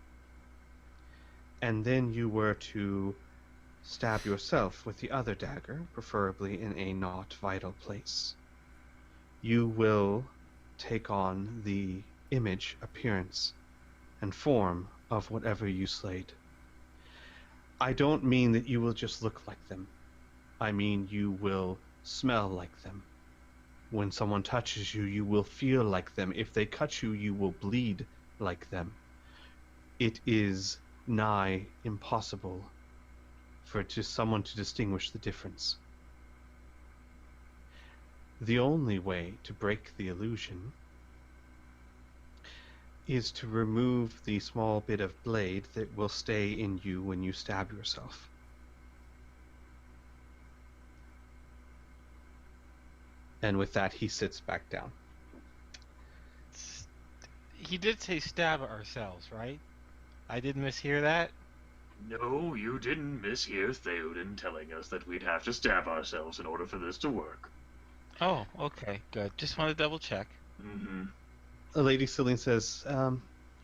and then you were to stab yourself with the other dagger, preferably in a not vital place, you will take on the image, appearance, and form of whatever you slayed. I don't mean that you will just look like them. I mean you will smell like them. When someone touches you, you will feel like them. If they cut you, you will bleed like them. It is nigh impossible for someone to distinguish the difference. The only way to break the illusion is to remove the small bit of blade that will stay in you when you stab yourself. And with that, he sits back down. He did say stab ourselves, right? I didn't mishear that? No, you didn't mishear Theoden telling us that we'd have to stab ourselves in order for this to work. Oh, okay, good. Just want to double check. Mm-hmm. Lady Celine says,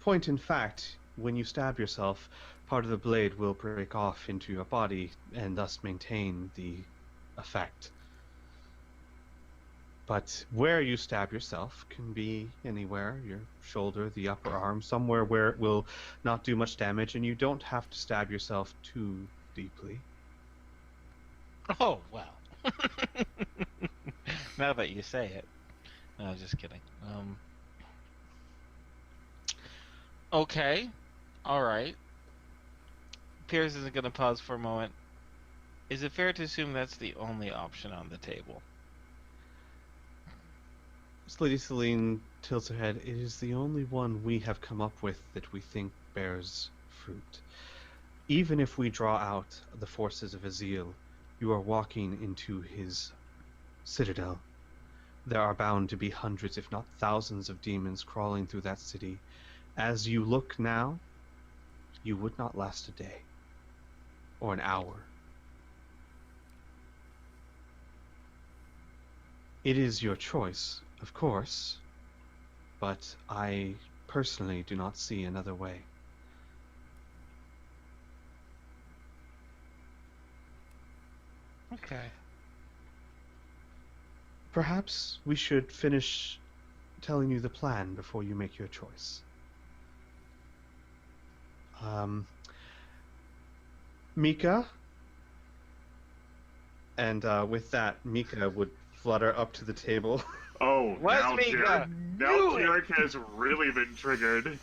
point in fact, when you stab yourself, part of the blade will break off into your body and thus maintain the effect. But where you stab yourself can be anywhere, your shoulder, the upper arm, somewhere where it will not do much damage, and you don't have to stab yourself too deeply. Oh, well. Now that you say it. No, just kidding. Okay. Alright. Pierce isn't going to pause for a moment. Is it fair to assume that's the only option on the table? Lady Celine tilts her head. It is the only one we have come up with that we think bears fruit. Even if we draw out the forces of Azil, you are walking into his citadel. There are bound to be hundreds, if not thousands, of demons crawling through that city. As you look now, you would not last a day or an hour. It is your choice, of course, but I personally do not see another way. Okay. Perhaps we should finish telling you the plan before you make your choice. Mika, and with that, Mika would flutter up to the table. Oh, Where's now Mika? Jerick has really been triggered.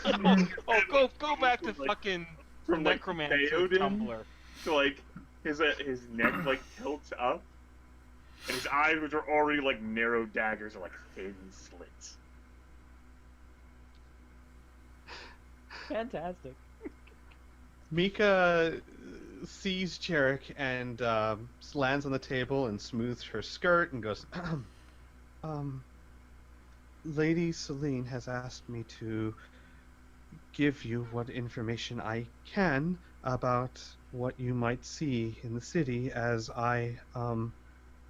Oh, go back to fucking From like Necromancer Theoden Tumblr. to like his neck like tilts up, and his eyes, which are already like narrow daggers, are like thin slits. Fantastic. Mika sees Jerick and lands on the table and smooths her skirt and goes, Lady Celine has asked me to give you what information I can about what you might see in the city as I,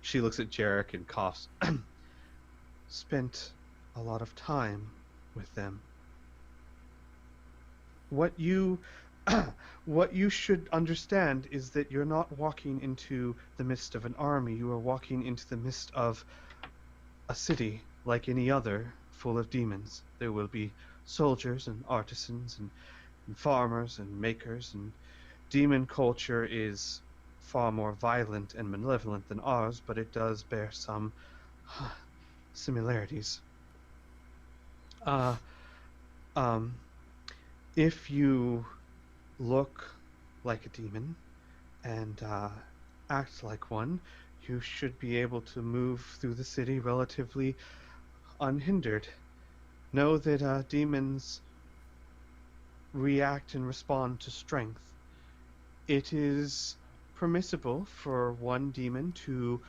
she looks at Jerick and coughs, spent a lot of time with them. What you should understand is that you're not walking into the midst of an army. You are walking into the midst of a city like any other, full of demons. There will be soldiers and artisans and farmers and makers, and demon culture is far more violent and malevolent than ours, but it does bear some similarities. If you look like a demon and act like one, you should be able to move through the city relatively unhindered. Know that demons react and respond to strength. It is permissible for one demon to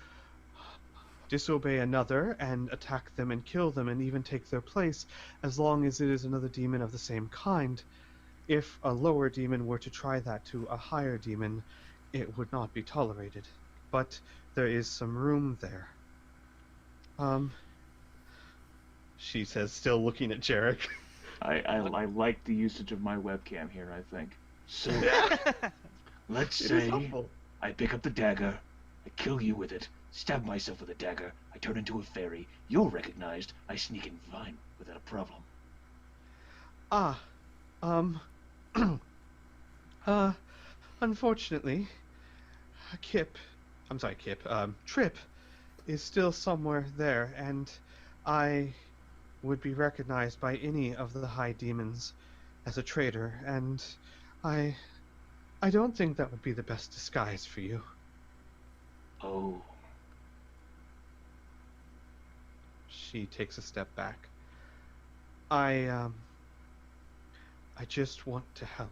disobey another and attack them and kill them and even take their place, as long as it is another demon of the same kind. If a lower demon were to try that to a higher demon, it would not be tolerated. But there is some room there. She says, still looking at Jerick. I like the usage of my webcam here, I think. So, let's say I pick up the dagger, I kill you with it, stab myself with a dagger, I turn into a fairy, you're recognized, I sneak in fine without a problem. Unfortunately, Trip is still somewhere there, and I would be recognized by any of the high demons as a traitor, and I don't think that would be the best disguise for you. Oh, She takes a step back. I just want to help.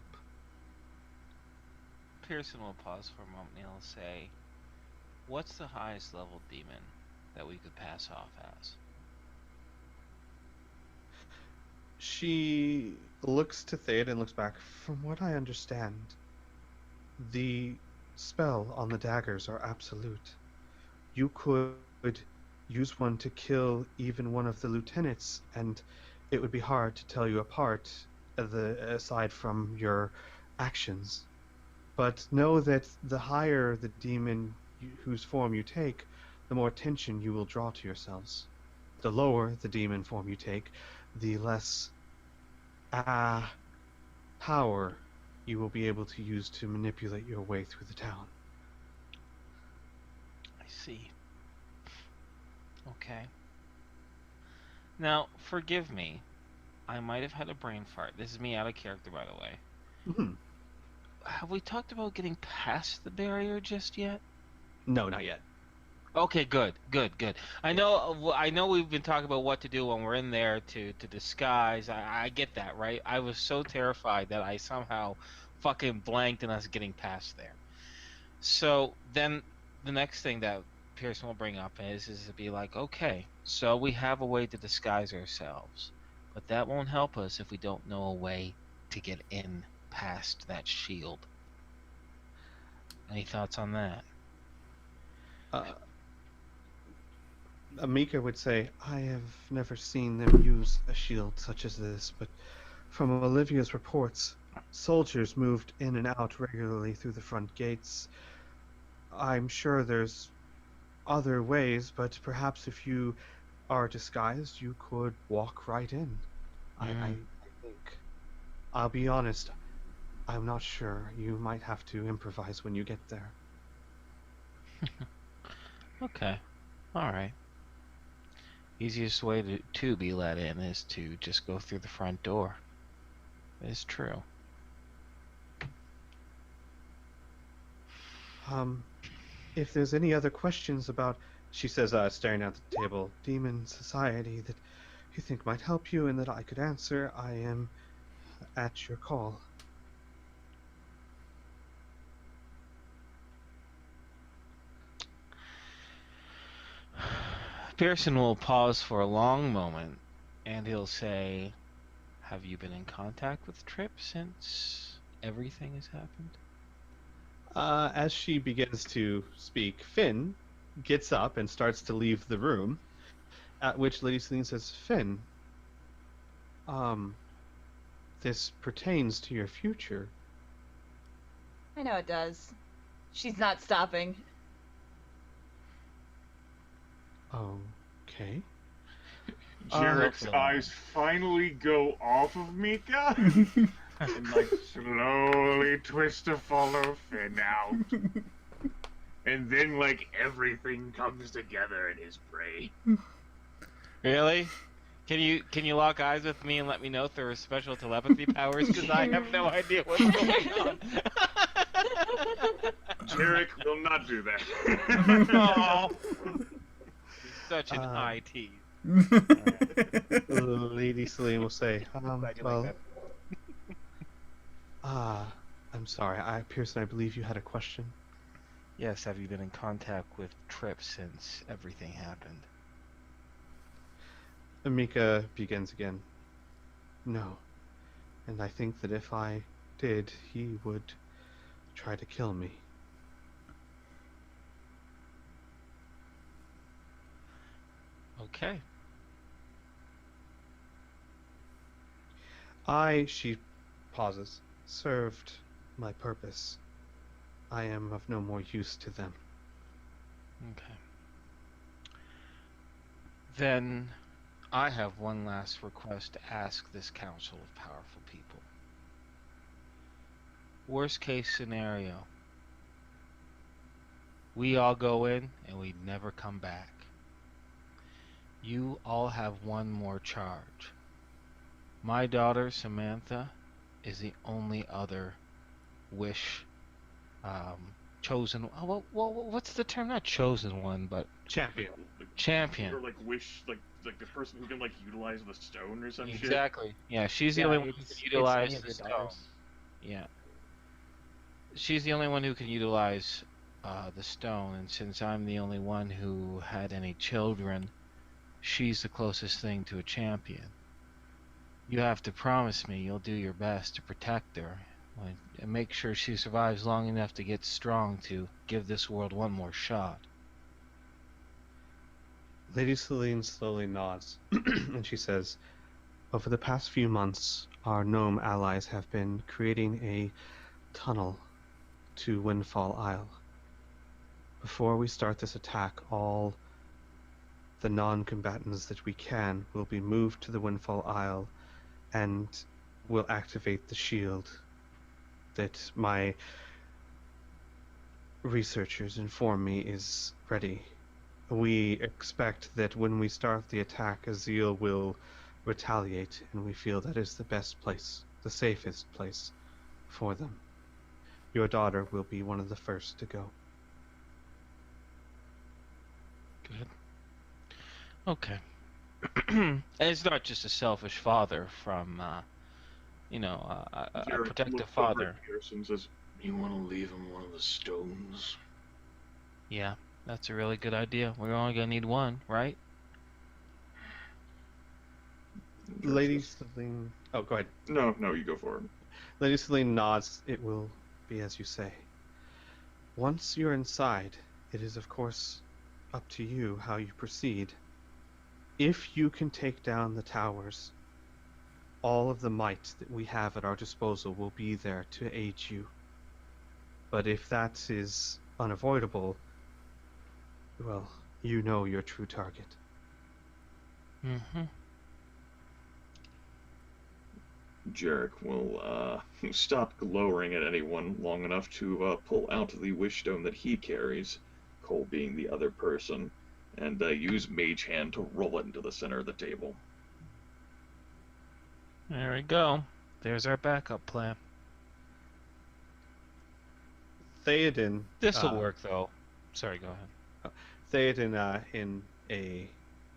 Pearson will pause for a moment and he'll say, what's the highest level demon that we could pass off as? She looks to Thade and looks back. From what I understand, the spell on the daggers are absolute. You could use one to kill even one of the lieutenants, and it would be hard to tell you apart aside from your actions. But know that the higher the demon whose form you take, the more attention you will draw to yourselves. The lower the demon form you take, the less power you will be able to use to manipulate your way through the town. I see. Okay. Now, forgive me. I might have had a brain fart. This is me out of character, by the way. Mm-hmm. Have we talked about getting past the barrier just yet? No, not yet. Okay, good. I know we've been talking about what to do when we're in there to disguise. I get that, right? I was so terrified that I somehow fucking blanked on us getting past there. So then the next thing that Pearson will bring up is to be like, okay, so we have a way to disguise ourselves, but that won't help us if we don't know a way to get in past that shield. Any thoughts on that? Amika would say, I have never seen them use a shield such as this, but from Olivia's reports, soldiers moved in and out regularly through the front gates. I'm sure there's other ways, but perhaps if you are disguised, you could walk right in. I think. I'll be honest, I'm not sure. You might have to improvise when you get there. Okay. Alright. Easiest way to be let in is to just go through the front door. It's true. If there's any other questions about, she says, staring at the table, Demon Society that you think might help you and that I could answer, I am at your call. Pearson will pause for a long moment, and he'll say, have you been in contact with Trip since everything has happened? As she begins to speak, Finn gets up and starts to leave the room, at which Lady Celine says, Finn, this pertains to your future. I know it does. She's not stopping. Okay. Jerick's eyes finally go off of Mika and like slowly twist to follow Finn out. And then like everything comes together in his brain. Really? Can you lock eyes with me and let me know if there are special telepathy powers? Because I have no idea what's going on. Jerick will not do that. Oh. Such an IT. Lady Celine will say, Glad you well, like that. I'm sorry, Pearson, I believe you had a question. Yes, have you been in contact with Trip since everything happened? Amika begins again. No. And I think that if I did, he would try to kill me. Okay. She pauses, served my purpose. I am of no more use to them. Okay. Then I have one last request to ask this council of powerful people. Worst case scenario. We all go in and we never come back. You all have one more charge. My daughter, Samantha, is the only other wish chosen. Well, what's the term? Not chosen one, but Champion. champion. Or like wish, like the person who can like utilize the stone or some shit. Exactly. Yeah, she's the only one who can utilize the stone. Yeah. She's the only one who can utilize the stone, and since I'm the only one who had any children, she's the closest thing to a champion. You have to promise me you'll do your best to protect her and make sure she survives long enough to get strong to give this world one more shot. Lady Celine slowly nods, and she says, over the past few months, our gnome allies have been creating a tunnel to Windfall Isle. Before we start this attack, all the non-combatants that we can will be moved to the Windfall Isle and will activate the shield that my researchers inform me is ready. We expect that when we start the attack, Azil will retaliate, and we feel that is the best place, the safest place for them. Your daughter will be one of the first to go. Good. Okay. And it's not just a selfish father from, a Jerick protective looks over father. at Pierce and says, "You want to leave him one of the stones?" Yeah, that's a really good idea. We're only gonna need one, right? Lady Celine... Oh, go ahead. No, you go for it. Lady Celine nods. It will be as you say. Once you're inside, it is of course up to you how you proceed. If you can take down the towers, all of the might that we have at our disposal will be there to aid you. But if that is unavoidable, well, you know your true target. Mm-hmm. Jerick will stop glowering at anyone long enough to pull out the wish stone that he carries, Cole being the other person, and use Mage Hand to roll it into the center of the table. There we go. There's our backup plan. Theoden... This'll work, though. Sorry, go ahead. Theoden, in a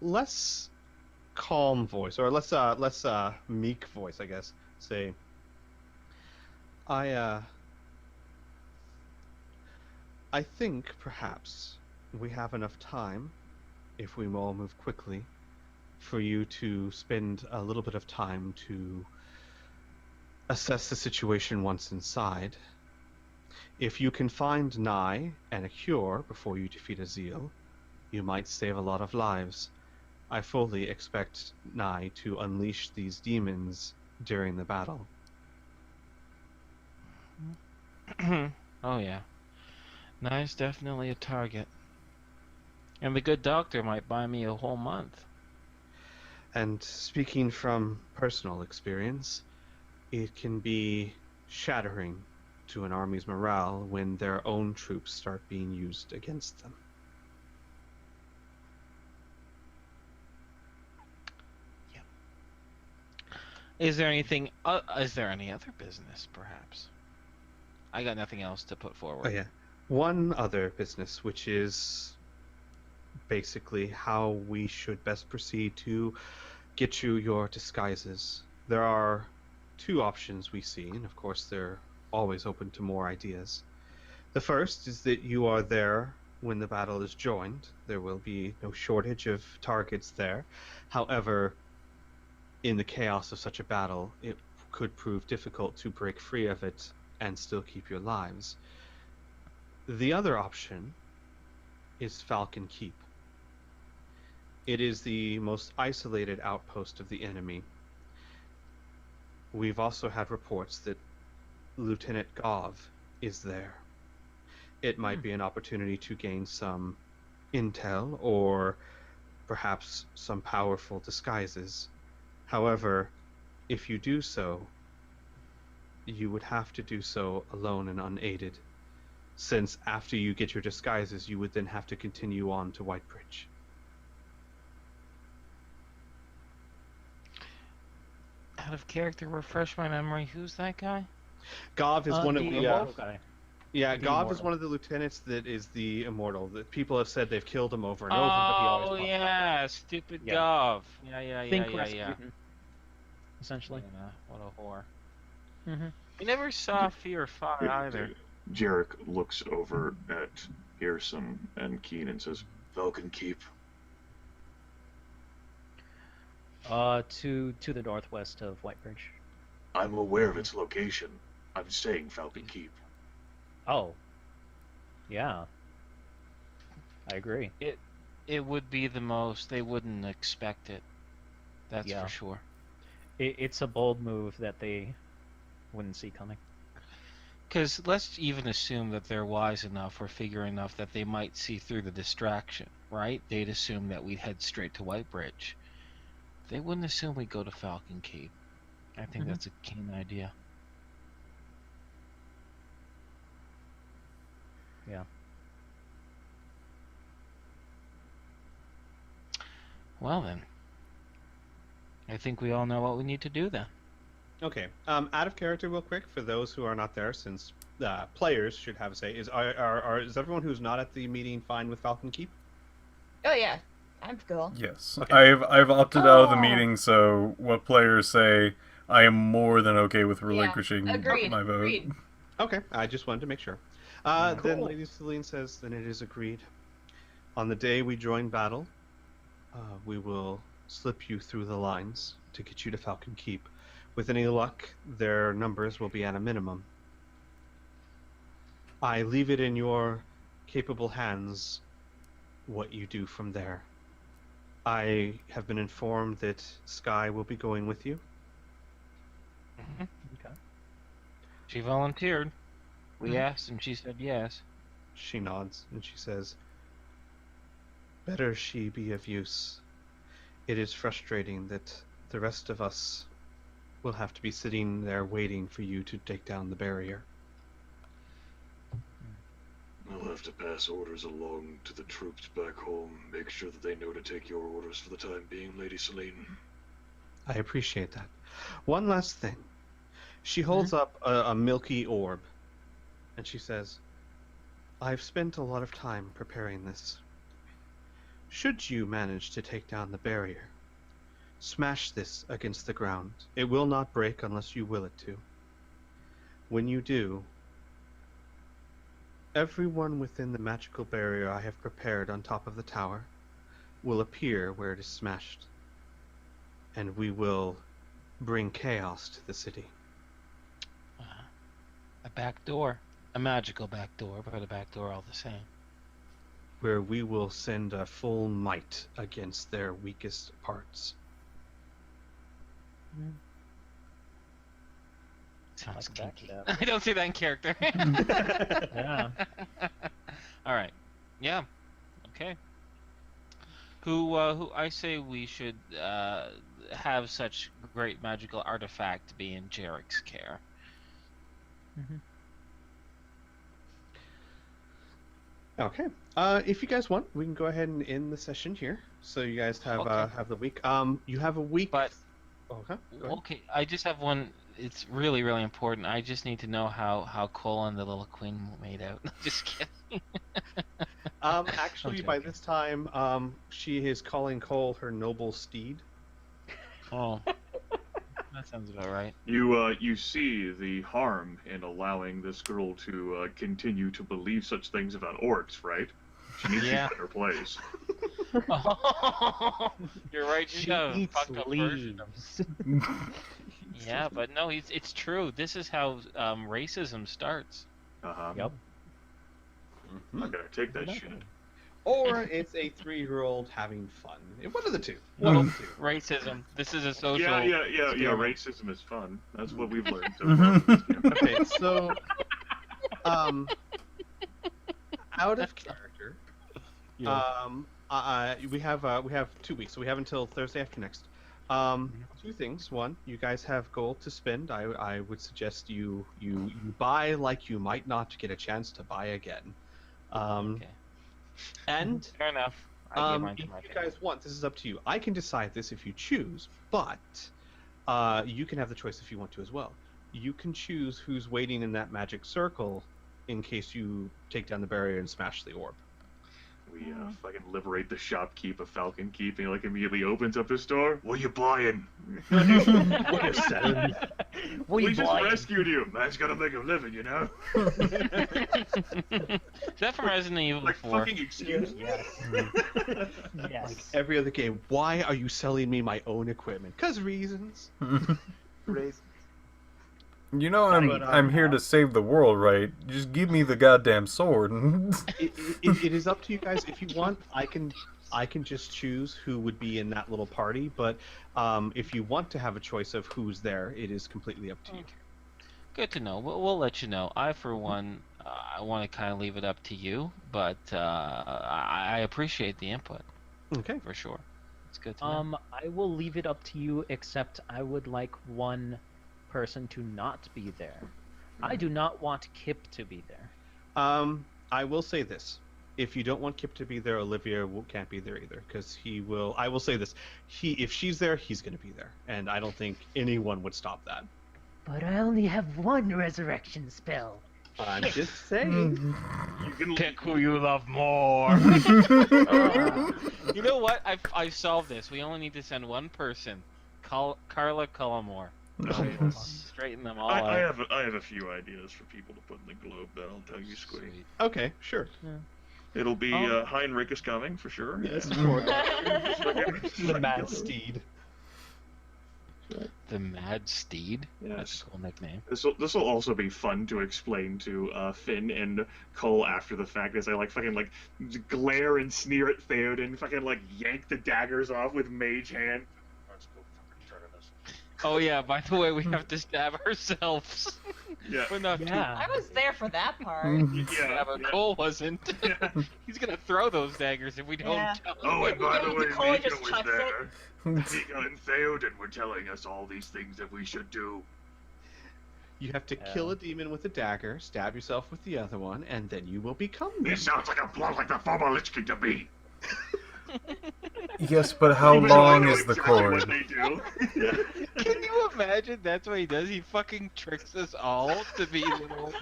less calm voice, or less meek voice, I guess, say, I think perhaps we have enough time, if we all move quickly, for you to spend a little bit of time to assess the situation once inside. If you can find Nye and a cure before you defeat Azil, you might save a lot of lives. I fully expect Nye to unleash these demons during the battle. Oh, yeah. Nye's definitely a target. And the good doctor might buy me a whole month. And speaking from personal experience, it can be shattering to an army's morale when their own troops start being used against them. Is there any other business, perhaps? I got nothing else to put forward. Oh, yeah. One other business, which is basically how we should best proceed to get you your disguises. There are two options we see, and of course they're always open to more ideas. The first is that you are there when the battle is joined. There will be no shortage of targets there. However, in the chaos of such a battle, it could prove difficult to break free of it and still keep your lives. The other option is Falcon Keep. It is the most isolated outpost of the enemy. We've also had reports that Lieutenant Gov is there. It might be an opportunity to gain some intel or perhaps some powerful disguises. However, if you do so, you would have to do so alone and unaided, since after you get your disguises, you would then have to continue on to Whitebridge. Out of character, refresh my memory. Who's that guy? Gov is one of the immortal guy. yeah, The Gov is immortal. one of the lieutenants that is the immortal. That people have said they've killed him over and over, but he always Oh, pops up. yeah, stupid Yeah. Gov. Yeah. Think Rasputin, essentially. Yeah, what a whore. Mm-hmm. We never saw Fear or Fire either. Jerick looks over at Pearson and Keen and says, Falcon Keep. To the northwest of Whitebridge. I'm aware of its location. I'm saying Falcon Keep. Oh. Yeah. I agree. It would be the most. They wouldn't expect it. That's Yeah. for sure. It's a bold move that they wouldn't see coming. Because let's even assume that they're wise enough or figure enough that they might see through the distraction, right? They'd assume that we'd head straight to Whitebridge. They wouldn't assume we'd go to Falcon Keep. I think that's a keen idea. Yeah. Well then, I think we all know what we need to do then. Okay. Out of character, real quick, for those who are not there, since players should have a say, is everyone who's not at the meeting fine with Falcon Keep? Oh yeah, I'm cool. Yes. Okay. I've opted out of the Oh. meeting, so what players say, I am more than okay with relinquishing Agreed. my vote. Agreed. Okay, I just wanted to make sure. Cool. Then Lady Celine says, then it is agreed. On the day we join battle, we will slip you through the lines to get you to Falcon Keep. With any luck, their numbers will be at a minimum. I leave it in your capable hands what you do from there. I have been informed that Sky will be going with you. Okay. She volunteered. We asked and she said yes. She nods and she says, better she be of use. It is frustrating that the rest of us will have to be sitting there waiting for you to take down the barrier. I'll have to pass orders along to the troops back home. Make sure that they know to take your orders for the time being, Lady Celine. I appreciate that. One last thing. She holds up a milky orb, and she says, I've spent a lot of time preparing this. Should you manage to take down the barrier, smash this against the ground. It will not break unless you will it to. When you do, everyone within the magical barrier I have prepared on top of the tower will appear where it is smashed, and we will bring chaos to the city. A back door. A magical back door, but a back door all the same. Where we will send a full might against their weakest parts. Sounds Like back kinky. stab. I don't see that in character. Yeah. All right. Yeah. Okay. Who I say we should have such great magical artifact be in Jerick's care. Okay. If you guys want, we can go ahead and end the session here. So you guys have Okay. have the week. You have a week. But Okay. Go ahead. okay, I just have one. It's really, really important. I just need to know how Cole and the little queen made out. Just kidding. Actually, I'm by joking. this time, she is calling Cole her noble steed. Oh, that sounds about right. You see the harm in allowing this girl to continue to believe such things about orcs, right? She needs Yeah. to be in her place. You're right. She You have a eats fucked up version of- leaves. Yeah, but no, it's true. This is how racism starts. Uh-huh. Yep. I'm not gonna take that Not shit. good. Or it's a 3-year-old having fun. One of the two. Well, One of the two. racism. This is a social. Yeah. experiment. Racism is fun. That's what we've learned so far. Okay, so out of character, we have 2 weeks, so we have until Thursday after next. Two things. One, you guys have gold to spend. I would suggest you buy like you might not get a chance to buy again. Okay. And Fair enough. I gave mine if to you my family. guys want, this is up to you. I can decide this if you choose, but you can have the choice if you want to as well. You can choose who's waiting in that magic circle in case you take down the barrier and smash the orb. We fucking liberate the shopkeep of Falcon Keep, and he like immediately opens up his door. What are you buying? What a sad. We We just blind. rescued you. Man's gotta make a living, you know? Is that from Resident Evil Like 4? fucking excuse me. Yes. Yes. Like every other game, why are you selling me my own equipment? 'Cause reasons. Reasons. You know I'm here to save the world, right? Just give me the goddamn sword. It is up to you guys. If you want, I can just choose who would be in that little party. But if you want to have a choice of who's there, it is completely up to you. Good to know. We'll let you know. I, for one, I want to kind of leave it up to you, but I appreciate the input Okay. for sure. It's good to know. I will leave it up to you, except I would like one person to not be there. I do not want Kip to be there. I will say this: if you don't want Kip to be there, Olivia can't be there either, because he will. I will say this: if she's there, he's going to be there, and I don't think anyone would stop that. But I only have one resurrection spell. I'm just saying. You can Pick who you love more. You know what? I've solved this. We only need to send one person. Carla Cullimore. Straighten them all I out. have a few ideas for people to put in the globe that I'll tell you, Squeak. Sweet. Okay, sure. It'll be Heinrich is coming for sure. Yes, Yeah. the Mad Steed. The Mad Steed? That's Yes. a cool nickname. This will also be fun to explain to Finn and Cole after the fact, as I fucking glare and sneer at Theoden, fucking yank the daggers off with mage hand. Let's go fucking turn this. Oh yeah, by the way, we have to stab ourselves. Yeah. We're not Yeah. I was there for that part. Yeah, but Cole wasn't. He's gonna throw those daggers if we don't Yeah. tell him. Oh, and by the way, Nicole Mika just was chucks there. Mika and Theoden were telling us all these things that we should do. You have to kill a demon with a dagger, stab yourself with the other one, and then you will become them. This sounds like a plot like the former Lich King to me. Yes, but how Even though I long know is the exactly cord? What they do. Can you imagine? That's what he does. He fucking tricks us all to be little.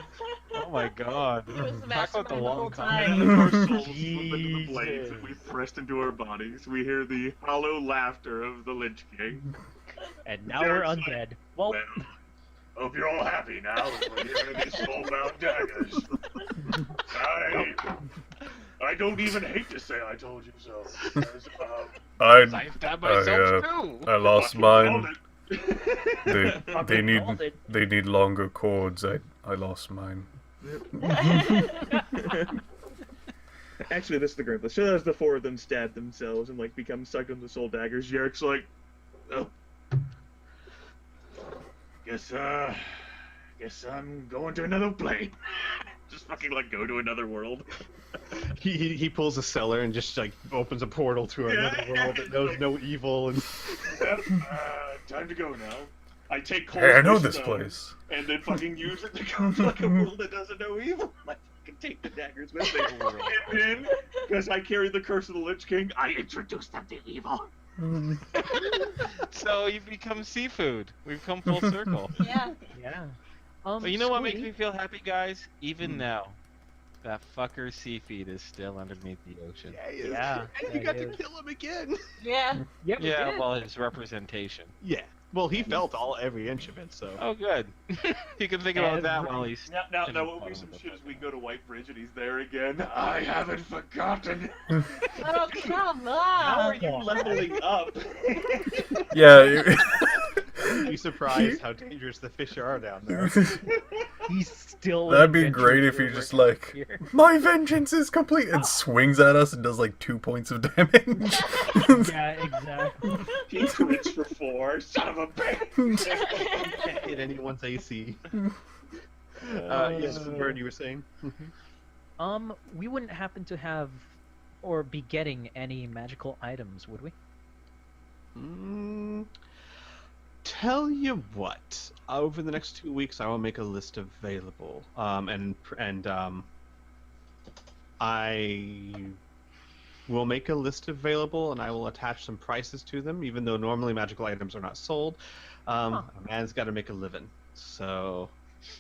Oh my god! He was the Talk about the mastermind the long whole time. time. And then our souls slip into the blades that we thrust into our bodies. We hear the hollow laughter of the Lich King. And now we're Derek's undead. Well, Well, hope you're all happy now as we're hearing these soul-bound daggers. I don't even hate to say I told you so. Because, I I stabbed myself too. I lost fucking mine. called They need called it. they need longer cords. I lost mine. Actually, this is the group. So as the four of them stab themselves and become sucked into soul daggers, Jerick's like, oh, guess I'm going to another plane. Just fucking go to another world. He pulls a cellar and just opens a portal to another world that knows no evil. And Yep, time to go now. I take Cole's Hey, I know wish this stone place. and then fucking use it to go to a world that doesn't know evil. I fucking take the daggers with me. And then, because I carry the curse of the Lich King, I introduce them to evil. So you become seafood. We've come full circle. Yeah. yeah. But you know what makes Squeak, me feel happy, guys? Even now, that fucker Seafeed is still underneath the ocean. Yeah. and you got to kill him again. Yeah. Yeah, we Yeah, did. well, his representation. Yeah. Well, he felt every inch of it. So. Oh, good. You can think about that while he's. Now won't be some shit as we go to White Bridge and he's there again. I haven't forgotten. Oh, come How are on. you leveling up? Yeah. You'd be surprised how dangerous the fish are down there. He's still. That'd be adventuring great if he over just here. my vengeance is complete and swings at us and does 2 points of damage. Yeah, exactly. He crits for 4. Son of a bitch. Can't hit anyone's AC. Yes, Vern, you were saying? We wouldn't happen to have or be getting any magical items, would we? Tell you what, over the next 2 weeks, I will make a list available, and I will make a list available, and I will attach some prices to them. Even though normally magical items are not sold, a man's got to make a living. So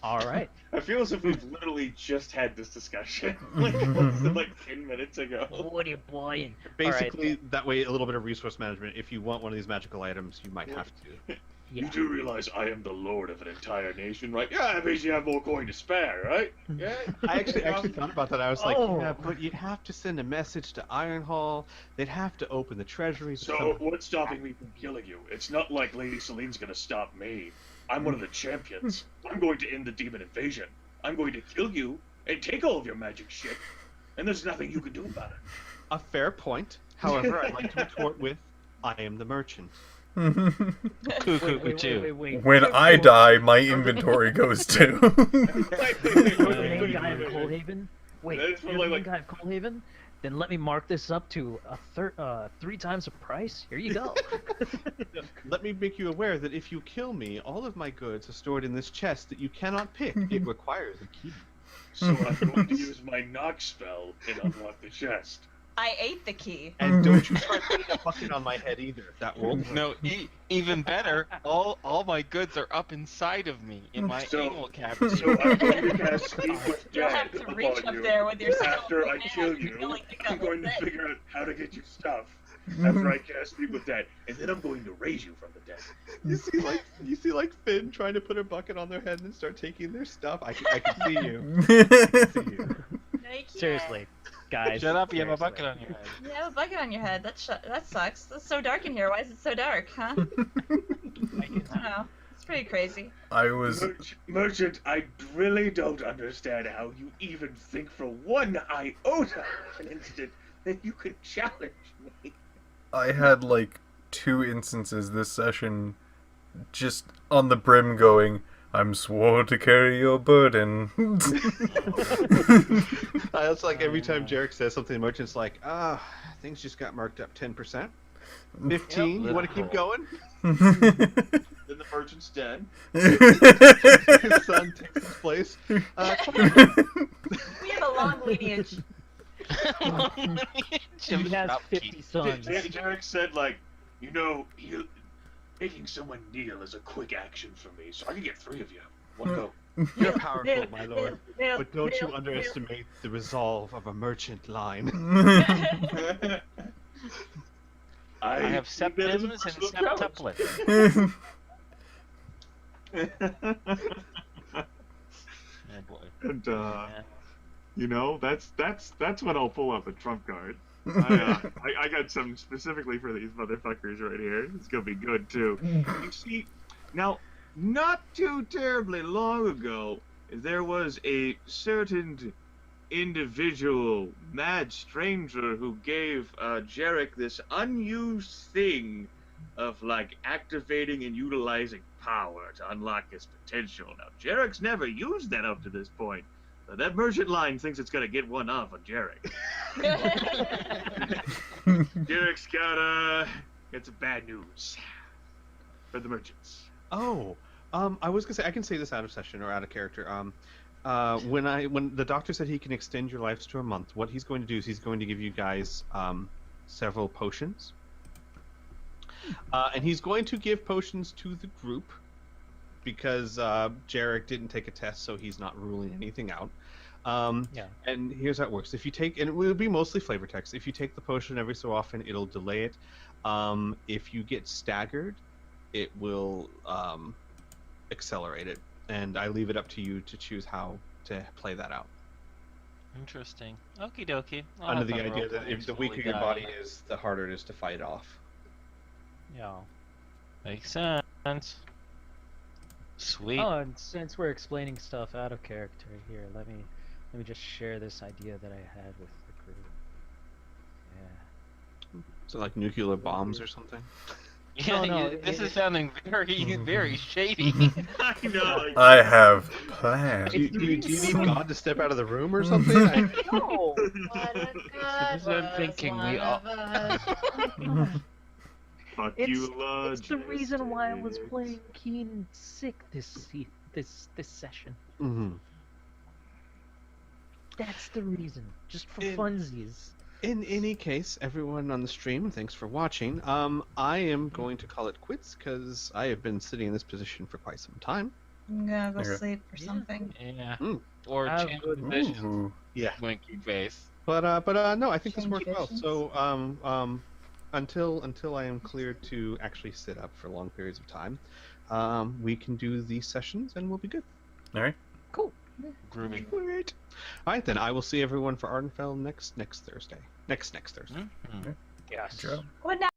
All right. I feel as if we've literally just had this discussion like less than like 10 minutes ago. What are you buying? Basically, that way, a little bit of resource management. If you want one of these magical items, you might have to. Yeah. You do realize I am the lord of an entire nation, right? Yeah, that means you have more coin to spare, right? Yeah. I actually thought about that. I was like, Oh. yeah, but you'd have to send a message to Ironhall. They'd have to open the treasury. So what's stopping me from killing you? It's not like Lady Celine's gonna stop me. I'm one of the champions. I'm going to end the demon invasion. I'm going to kill you and take all of your magic shit, and there's nothing you can do about it. A fair point. However, I'd like to retort with, I am the merchant. Cuckoo. When I die, my inventory goes too. The main guy of Coalhaven? Wait, That is you're the probably main like- guy of Coalhaven? Then let me mark this up to 3 times the price. Here you go. Let me make you aware that if you kill me, all of my goods are stored in this chest that you cannot pick. It requires a key. So I'm going to use my knock spell and unlock the chest. I ate the key. And don't you try putting a bucket on my head either. That won't work. No, even better. All my goods are up inside of me in my So- anal cavity. So I'm going to cast Speak with You'll Dead have to reach upon up you. there with your After I hand kill and you, go like I'm going to that. figure out how to get your stuff. After I cast Speak with Dead, and then I'm going to raise you from the dead. You see like Finn trying to put a bucket on their head and start taking their stuff. I can see you. See you. No, you can't. Seriously, guys. Shut up! You have a seriously. bucket on your head. You have a bucket on your head. That sucks. It's so dark in here. Why is it so dark, huh? I don't know. It's pretty crazy. I was Merchant, I really don't understand how you even think for one iota of an instant that you could challenge me. I had like 2 instances this session just on the brim going, I'm sworn to carry your burden. That's like every time Jerick says something, the merchant's like, things just got marked up 10%. 15, you want to keep going? Then the merchant's dead. His son takes his place. We have a long lineage. He has 50 sons. Jerick said, like, you know, making someone kneel is a quick action for me, so I can get 3 of you. One go. You're powerful, my lord. Nail, But don't you nail, underestimate the resolve of a merchant line. I have septims and septuplets. Oh boy. And Yeah. you know, that's when I'll pull up a trump card. I got some specifically for these motherfuckers right here. It's gonna be good too. You see, now, not too terribly long ago, there was a certain individual, mad stranger, who gave Jerick this unused thing of like activating and utilizing power to unlock his potential. Now, Jerick's never used that up to this point. But that merchant line thinks it's gonna get one off on Jerick. Jerick's got some bad news for the merchants. Oh, I was gonna say I can say this out of session or out of character. When the doctor said he can extend your lives to a month, what he's going to do is he's going to give you guys several potions, and he's going to give potions to the group because Jerick didn't take a test, so he's not ruling anything out. Yeah. And here's how it works: if you take, and it will be mostly flavor text. If you take the potion every so often, it'll delay it. If you get staggered, it will accelerate it. And I leave it up to you to choose how to play that out. Interesting. Okie dokie. I'll Under have the fun idea that role-playing if the slowly weaker your die. body is, the harder it is to fight it off. Yeah. Makes sense. Sweet. Oh, and since we're explaining stuff out of character here, let me just share this idea that I had with the group. Yeah. So like nuclear bombs or something. Yeah, no, this it- is sounding very, very shady. I know. I have plans. Do you need God to step out of the room or something? No. What a good This is what I'm thinking, one we all- of us. Fuck It's, you, Lord. it's the reason why I was playing Keen sick this session. Mm-hmm. That's the reason, just for In- funsies. In any case, everyone on the stream, thanks for watching. I am going to call it quits because I have been sitting in this position for quite some time. I'm gonna go Okay. sleep or Yeah. something. Yeah. Mm. Or Have change good vision. Ooh. Yeah. Winky face. But no, I think this Change worked well. visions. So until I am cleared to actually sit up for long periods of time, we can do these sessions and we'll be good. All right. Cool. Groovy. Great. All right then, I will see everyone for Ardenfell next Thursday. Next Thursday. Mhm. Yes. Good job. What now?